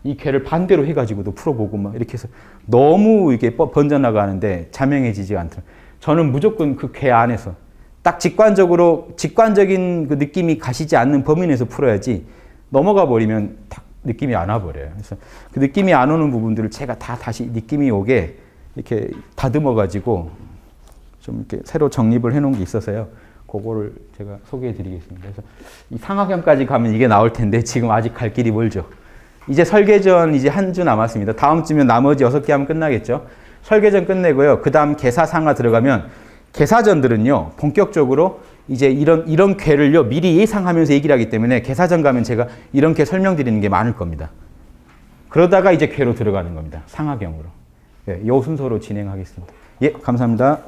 이 께를 반대로 해가지고도 풀어보고 막 이렇게 해서 너무 이게 번져나가는데 자명해지지 않더라고요. 저는 무조건 그 께 안에서 딱 직관적인 그 느낌이 가시지 않는 범위 내에서 풀어야지 넘어가 버리면 딱 느낌이 안 와버려요. 그래서 그 느낌이 안 오는 부분들을 제가 다 다시 느낌이 오게 이렇게 다듬어가지고 좀 이렇게 새로 정립을 해놓은 게 있어서요. 그거를 제가 소개해 드리겠습니다. 그래서 이 상하경까지 가면 이게 나올 텐데 지금 아직 갈 길이 멀죠. 이제 설계전 이제 한 주 남았습니다. 다음 주면 나머지 6개 하면 끝나겠죠. 설계전 끝내고요. 그 다음 계사상하 들어가면 계사전들은요, 본격적으로 이제 이런 궤를요, 미리 예상하면서 얘기를 하기 때문에 계사전 가면 제가 이런 궤 설명드리는 게 많을 겁니다. 그러다가 이제 궤로 들어가는 겁니다. 상하경으로. 네, 이 순서로 진행하겠습니다. 예, 감사합니다.